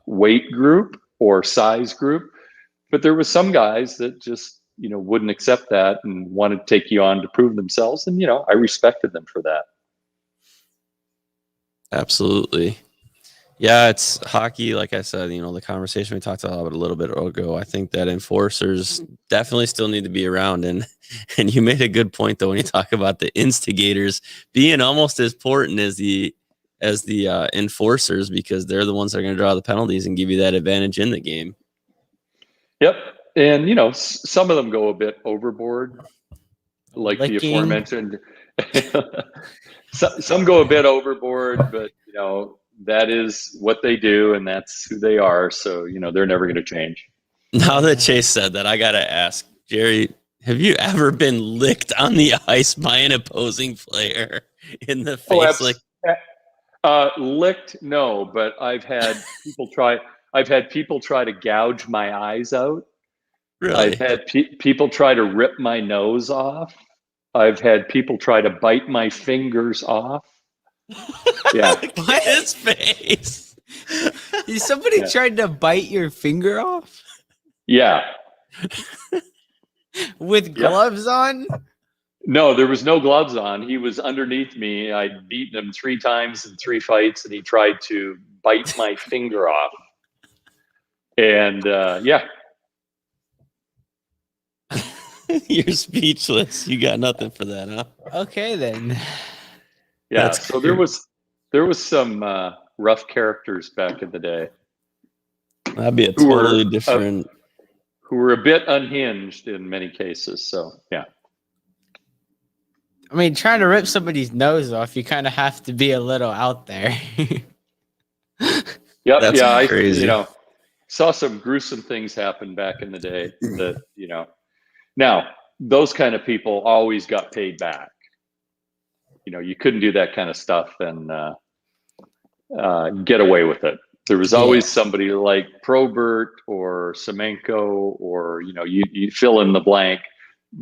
weight group or size group. But there was some guys that just, wouldn't accept that and wanted to take you on to prove themselves. And, I respected them for that. Absolutely. Yeah, it's hockey. Like I said, the conversation we talked about a little bit ago, I think that enforcers definitely still need to be around. And you made a good point, though, when you talk about the instigators being almost as important as the enforcers, because they're the ones that are going to draw the penalties and give you that advantage in the game. Yep. And, some of them go a bit overboard, like the aforementioned. Some go a bit overboard, but, that is what they do and that's who they are. So, they're never going to change. Now that Chase said that, I got to ask, Jerry, have you ever been licked on the ice by an opposing player in the face? Licked? No, but I've had people try to gouge my eyes out. Really? I've had people try to rip my nose off. I've had people try to bite my fingers off. Yeah. What? His face. Somebody tried to bite your finger off? Yeah. With gloves on? No, there was no gloves on. He was underneath me. I'd beaten him 3 times in 3 fights, and he tried to bite my finger off. And You're speechless. You got nothing for that, huh? Okay, then. Yeah. So there was some rough characters back in the day. That'd be a totally different. Who were a bit unhinged in many cases. So yeah. I mean, trying to rip somebody's nose off, you kind of have to be a little out there. Yep. That's crazy. I saw some gruesome things happen back in the day that, now those kind of people always got paid back. You couldn't do that kind of stuff and get away with it. There was always somebody like Probert or Semenko or, you fill in the blank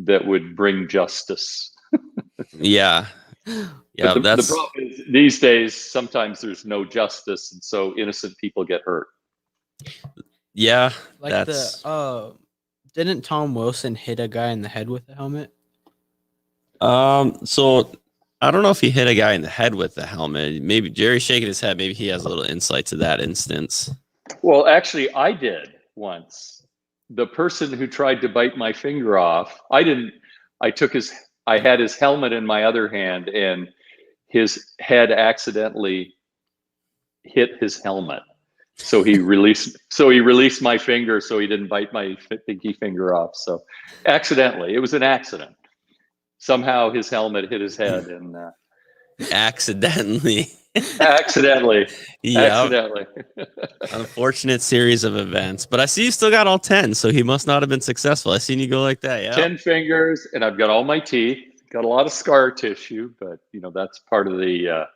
that would bring justice. Yeah. Yeah. The problem is these days, sometimes there's no justice. And so innocent people get hurt. Yeah. Like didn't Tom Wilson hit a guy in the head with a helmet? So I don't know if he hit a guy in the head with the helmet. Maybe Jerry's shaking his head. Maybe he has a little insight to that instance. Well, actually, I did once. The person who tried to bite my finger off, I had his helmet in my other hand and his head accidentally hit his helmet. So he released my finger so he didn't bite my pinky finger off. So accidentally, it was an accident. Somehow his helmet hit his head and accidentally. Accidentally. Unfortunate series of events. But I see you still got all 10, so he must not have been successful. I seen you go like that. Yeah. 10 fingers, and I've got all my teeth. Got a lot of scar tissue, but that's part of the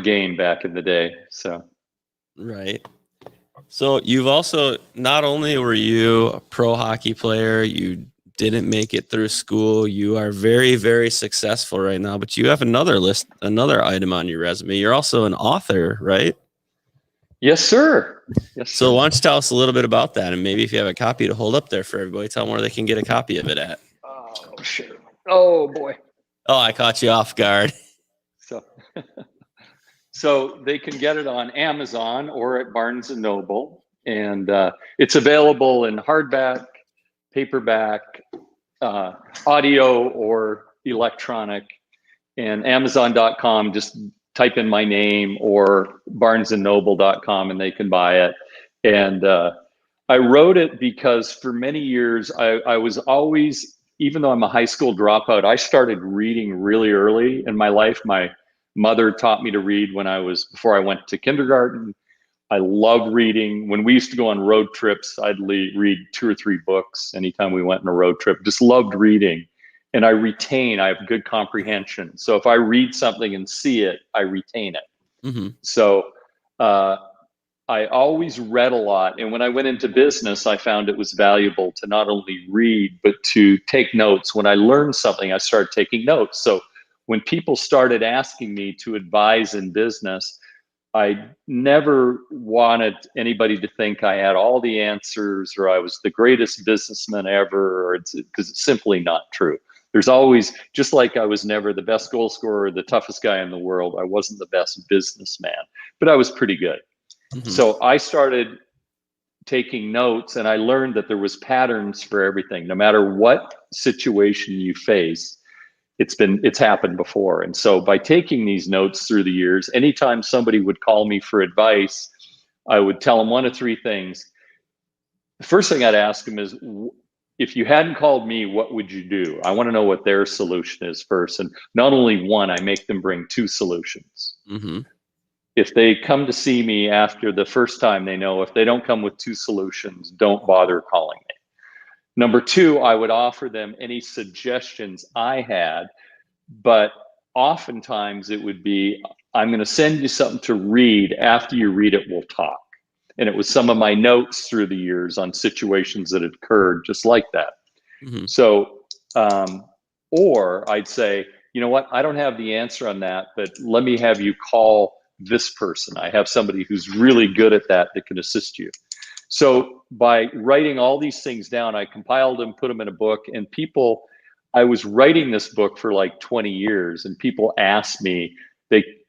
game back in the day. So right. So you've also, not only were you a pro hockey player, you didn't make it through school. You are very, very successful right now, but you have another item on your resume. You're also an author, right? Yes, sir. Yes, so sir. Why don't you tell us a little bit about that? And maybe if you have a copy to hold up there for everybody, tell them where they can get a copy of it at. Oh, sure. Oh, boy. Oh, I caught you off guard. So they can get it on Amazon or at Barnes & Noble. And it's available in hardback, paperback, audio, or electronic. And Amazon.com, just type in my name, or barnesandnoble.com, and they can buy it. And I wrote it because for many years, I was always, even though I'm a high school dropout, I started reading really early in my life. My mother taught me to read before I went to kindergarten. I love reading. When we used to go on road trips, I'd read 2 or 3 books anytime we went on a road trip. Just loved reading. And I have good comprehension. So if I read something and see it, I retain it. Mm-hmm. So I always read a lot. And when I went into business, I found it was valuable to not only read, but to take notes. When I learned something, I started taking notes. So when people started asking me to advise in business, I never wanted anybody to think I had all the answers or I was the greatest businessman ever, because it's simply not true. There's always, just like I was never the best goal scorer or the toughest guy in the world, I wasn't the best businessman, but I was pretty good. Mm-hmm. So I started taking notes, and I learned that there was patterns for everything. No matter what situation you face, it's happened before. And so by taking these notes through the years, anytime somebody would call me for advice, I would tell them 1 of 3 things. The first thing I'd ask them is, if you hadn't called me, what would you do? I want to know what their solution is first. And not only one, I make them bring 2 solutions. Mm-hmm. If they come to see me after the first time, they know if they don't come with 2 solutions, don't bother calling me. Number 2, I would offer them any suggestions I had, but oftentimes it would be, I'm going to send you something to read. After you read it, we'll talk. And it was some of my notes through the years on situations that had occurred just like that. Mm-hmm. So, or I'd say, you know what, I don't have the answer on that, but let me have you call this person. I have somebody who's really good at that can assist you. So by writing all these things down, I compiled them, put them in a book, and I was writing this book for like 20 years, and people asked me,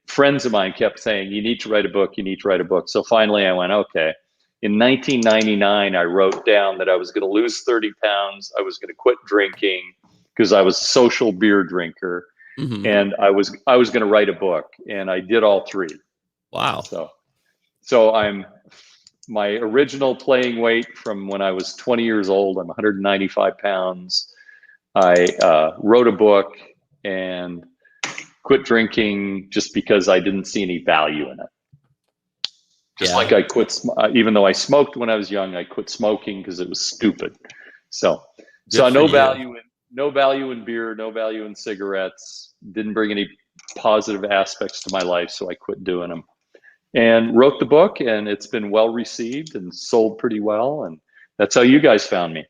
friends of mine kept saying, you need to write a book, you need to write a book. So finally I went, okay. In 1999, I wrote down that I was going to lose 30 pounds. I was going to quit drinking because I was a social beer drinker. Mm-hmm. And I was going to write a book, and I did all 3. Wow. So my original playing weight from when I was 20 years old, I'm 195 pounds. I wrote a book and quit drinking just because I didn't see any value in it. Just like I quit, even though I smoked when I was young, I quit smoking because it was stupid. So no value in beer, no value in cigarettes, didn't bring any positive aspects to my life. So I quit doing them and wrote the book, and it's been well received and sold pretty well. And that's how you guys found me.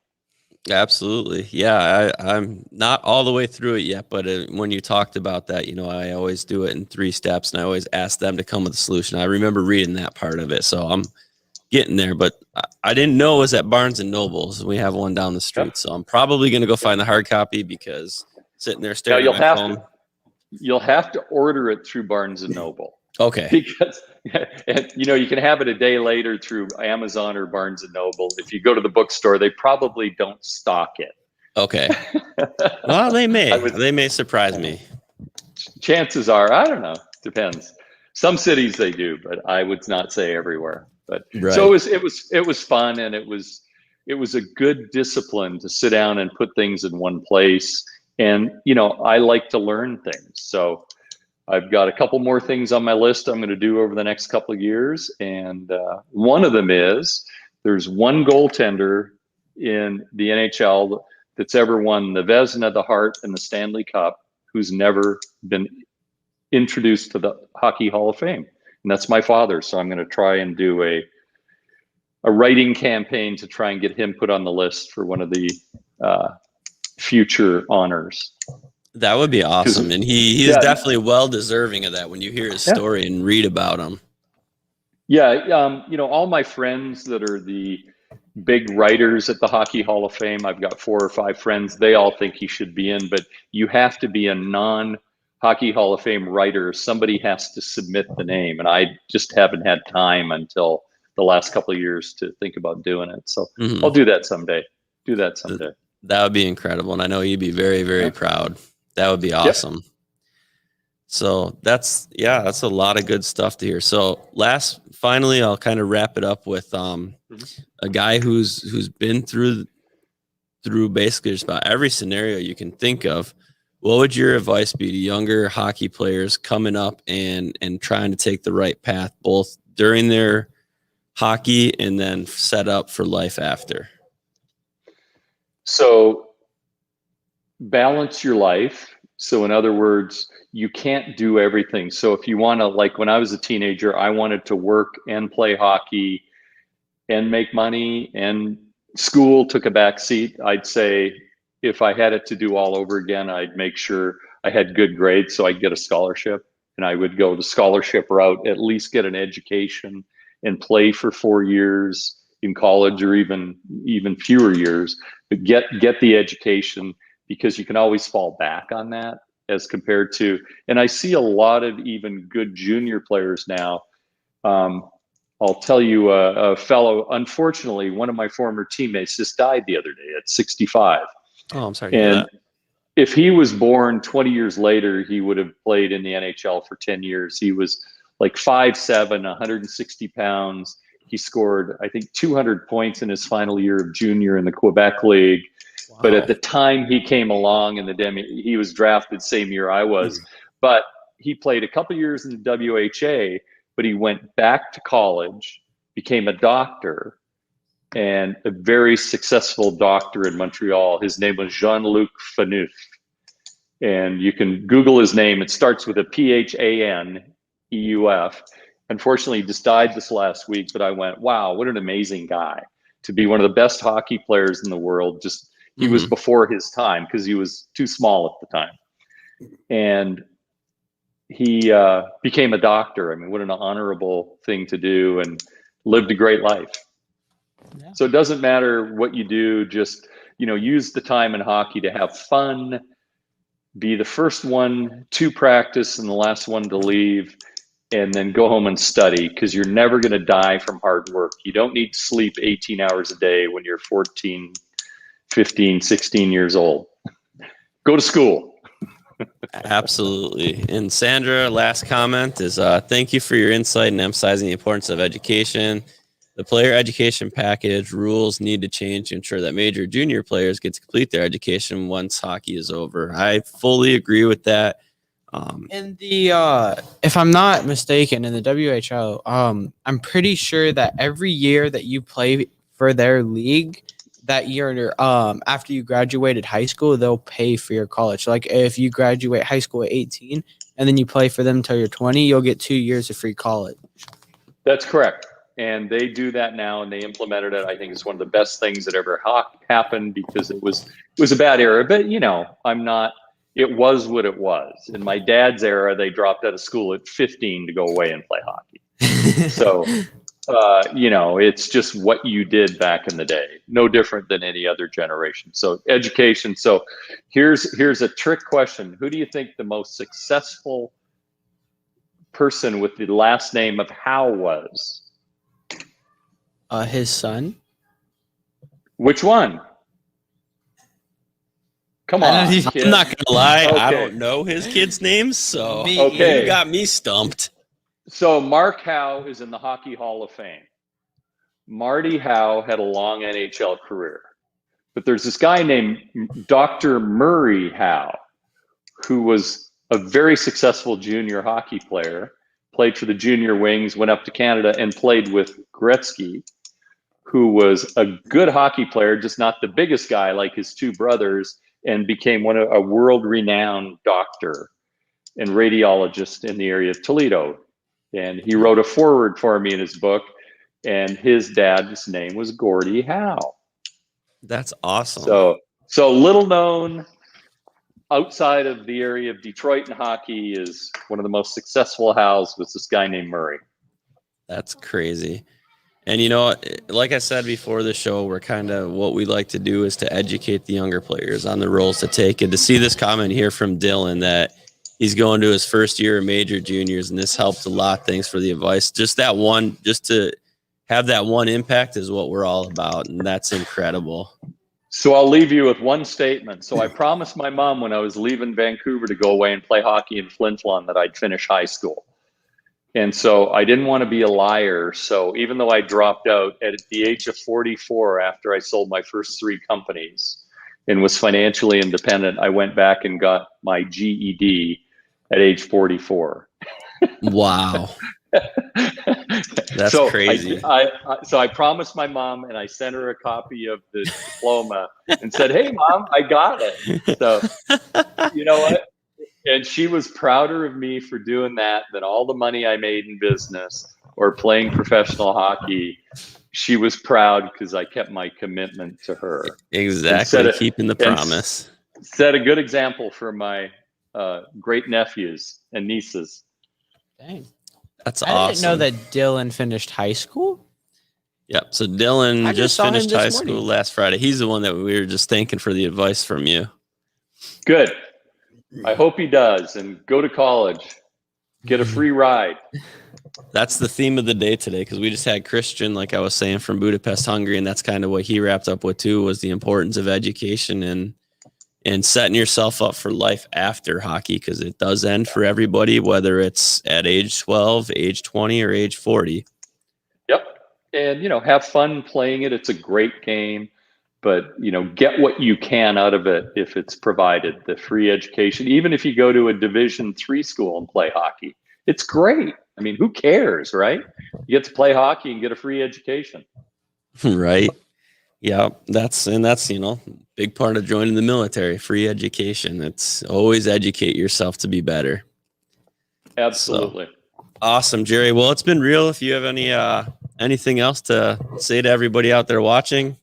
Absolutely. Yeah. I'm not all the way through it yet, but when you talked about that, I always do it in 3 steps, and I always ask them to come with a solution. I remember reading that part of it. So I'm getting there, but I didn't know it was at Barnes and Nobles. We have one down the street. Yep. So I'm probably going to go find the hard copy, because sitting there staring at my phone. You'll have to order it through Barnes and Noble. Okay. Because you can have it a day later through Amazon or Barnes and Noble. If you go to the bookstore, they probably don't stock it. Okay. Well, they may surprise me. Chances are, I don't know. Depends. Some cities they do, but I would not say everywhere. But right. So it was fun, and it was a good discipline to sit down and put things in one place. And I like to learn things. So I've got a couple more things on my list I'm going to do over the next couple of years. And one of them is, there's one goaltender in the NHL that's ever won the Vezina, the Hart, and the Stanley Cup who's never been introduced to the Hockey Hall of Fame. And that's my father. So I'm going to try and do a writing campaign to try and get him put on the list for one of the future honors. That would be awesome. And he is definitely well deserving of that when you hear his story and read about him. Yeah. All my friends that are the big writers at the Hockey Hall of Fame, I've got 4 or 5 friends, they all think he should be in, but you have to be a non-Hockey Hall of Fame writer. Somebody has to submit the name. And I just haven't had time until the last couple of years to think about doing it. So I'll do that someday. That would be incredible. And I know you'd be very, very proud. That would be awesome. Yep. So that's a lot of good stuff to hear. So finally, I'll kind of wrap it up with a guy who's been through basically just about every scenario you can think of. What would your advice be to younger hockey players coming up and trying to take the right path, both during their hockey and then set up for life after? So balance your life. So in other words, you can't do everything. So if you want to, like when I was a teenager, I wanted to work and play hockey and make money, and school took a back seat. I'd say if I had it to do all over again, I'd make sure I had good grades so I'd get a scholarship, and I would go the scholarship route, at least get an education and play for 4 years in college, or even fewer years, but get the education, because you can always fall back on that as compared to, and I see a lot of even good junior players now. I'll tell you, a fellow, unfortunately, one of my former teammates just died the other day at 65. Oh, I'm sorry to hear And that. if he was born 20 years later, he would have played in the NHL for 10 years. He was like 5'7", 160 pounds. He scored, I think, 200 points in his final year of junior in the Quebec League. Wow. But at the time he came along in the he was drafted same year I was. But he played a couple years in the WHA, but he went back to college, became a doctor, and a very successful doctor in Montreal. His name was Jean-Luc Phaneuf. And you can Google his name. It starts with a Phaneuf. Unfortunately, he just died this last week, but I went, wow, what an amazing guy to be one of the best hockey players in the world. Just he was before his time because he was too small at the time. And he became a doctor. I mean, what an honorable thing to do, and lived a great life. Yeah. So it doesn't matter what you do, just, use the time in hockey to have fun, be the first one to practice and the last one to leave, and then go home and study, because you're never going to die from hard work. You don't need to sleep 18 hours a day when you're 14, 15, 16 years old. Go to school. Absolutely. And Sandra, last comment is thank you for your insight and emphasizing the importance of education. The player education package rules need to change to ensure that major junior players get to complete their education once hockey is over. I fully agree with that. In the if I'm not mistaken, in the WHO, I'm pretty sure that every year that you play for their league, that year, after you graduated high school, they'll pay for your college. So like if you graduate high school at 18 and then you play for them until you're 20, you'll get 2 years of free college. That's correct. And they do that now, and they implemented it. I think it's one of the best things that ever happened, because it was a bad era. But it was what it was. In my dad's era, they dropped out of school at 15 to go away and play hockey. So, it's just what you did back in the day. No different than any other generation. So education. So here's a trick question. Who do you think the most successful person with the last name of Howe was? His son. Which one? Come on. I'm not gonna lie. Okay. I don't know his kids' names, so you got me stumped. So Mark Howe is in the Hockey Hall of Fame. Marty Howe had a long NHL career, but there's this guy named Dr. Murray Howe, who was a very successful junior hockey player, played for the junior wings, went up to Canada and played with Gretzky, who was a good hockey player, just not the biggest guy like his two brothers, and became a world-renowned doctor and radiologist in the area of Toledo. And he wrote a foreword for me in his book, and his dad's name was Gordie Howe. That's awesome. So little known outside of the area of Detroit in hockey, is one of the most successful Howes was this guy named Murray. That's crazy. And, like I said before the show, we're kind of, what we like to do is to educate the younger players on the roles to take. And to see this comment here from Dylan that he's going to his first year of major juniors, and this helped a lot. Thanks for the advice. Just to have that one impact is what we're all about. And that's incredible. So I'll leave you with one statement. So I promised my mom when I was leaving Vancouver to go away and play hockey in Flin Flon that I'd finish high school. And so I didn't want to be a liar. So even though I dropped out at the age of 44 after I sold my first 3 companies and was financially independent, I went back and got my GED at age 44. Wow. That's so crazy. So I promised my mom, and I sent her a copy of the diploma and said, "Hey, Mom, I got it." So you know what? And she was prouder of me for doing that than all the money I made in business or playing professional hockey. She was proud because I kept my commitment to her. Exactly, keeping the promise. Set a good example for my great nephews and nieces. Dang. That's I awesome. didn't know that Dylan finished high school. Yep. So Dylan just saw him finished this high morning. school last Friday. He's the one that we were just thanking for the advice from you. Good. I hope he does, and go to college. Get a free ride. That's the theme of the day today, because we just had Christian, like I was saying, from Budapest, Hungary, and that's kind of what he wrapped up with too, was the importance of education and setting yourself up for life after hockey, because it does end for everybody, whether it's at age 12, age 20, or age 40. Yep. And, have fun playing it. It's a great game, but, get what you can out of it if it's provided, the free education. Even if you go to a Division III school and play hockey, it's great. I mean, who cares, right? You get to play hockey and get a free education. Right. Yeah, that's big part of joining the military, free education. It's always educate yourself to be better. Absolutely. So, awesome, Jerry. Well, it's been real. If you have anything else to say to everybody out there watching.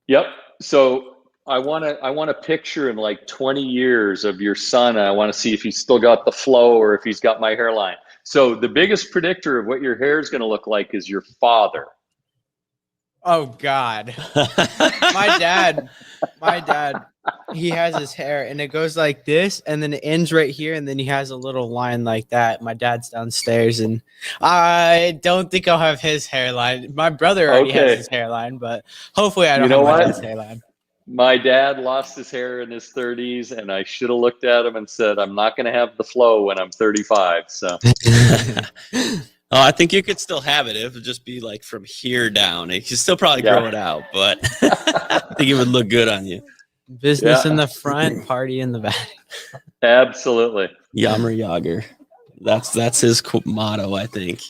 Yep. So I want a picture in like 20 years of your son. I want to see if he's still got the flow or if he's got my hairline. So the biggest predictor of what your hair is going to look like is your father. Oh God. my dad, he has his hair and it goes like this and then it ends right here and then he has a little line like that. My dad's downstairs and I don't think I'll have his hairline. My brother already has his hairline, but hopefully I don't have my dad's hairline. My dad lost his hair in his 30s and I should have looked at him and said, I'm not going to have the flow when I'm 35. So Oh, I think you could still have it. It would just be like from here down. You could still probably grow it out, but I think it would look good on you. Business in the front, party in the back. Absolutely. Yammer Yager. That's his motto, I think.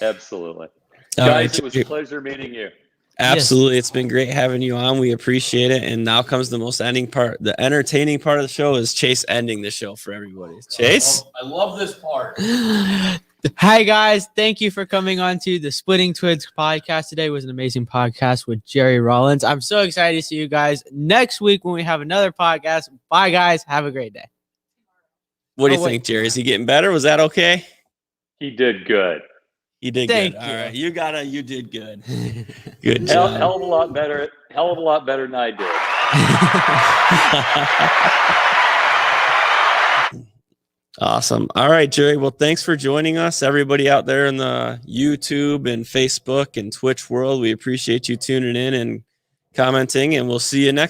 Absolutely. All Guys, right, it was a pleasure meeting you. Absolutely. Yes. It's been great having you on. We appreciate it. And now comes the most ending part. The entertaining part of the show is Chase ending the show for everybody. Chase? I love this part. Hi, guys. Thank you for coming on to the Splittin Twigs podcast. Today was an amazing podcast with Jerry Rollins. I'm so excited to see you guys next week when we have another podcast. Bye, guys. Have a great day. What do you think, Jerry? Is he getting better? Was that okay? He did good. You did Thank good. you. All right. You did good. Good job. Hell of a lot better than I did. Awesome. All right, Jerry. Well, thanks for joining us. Everybody out there in the YouTube and Facebook and Twitch world, we appreciate you tuning in and commenting, and we'll see you next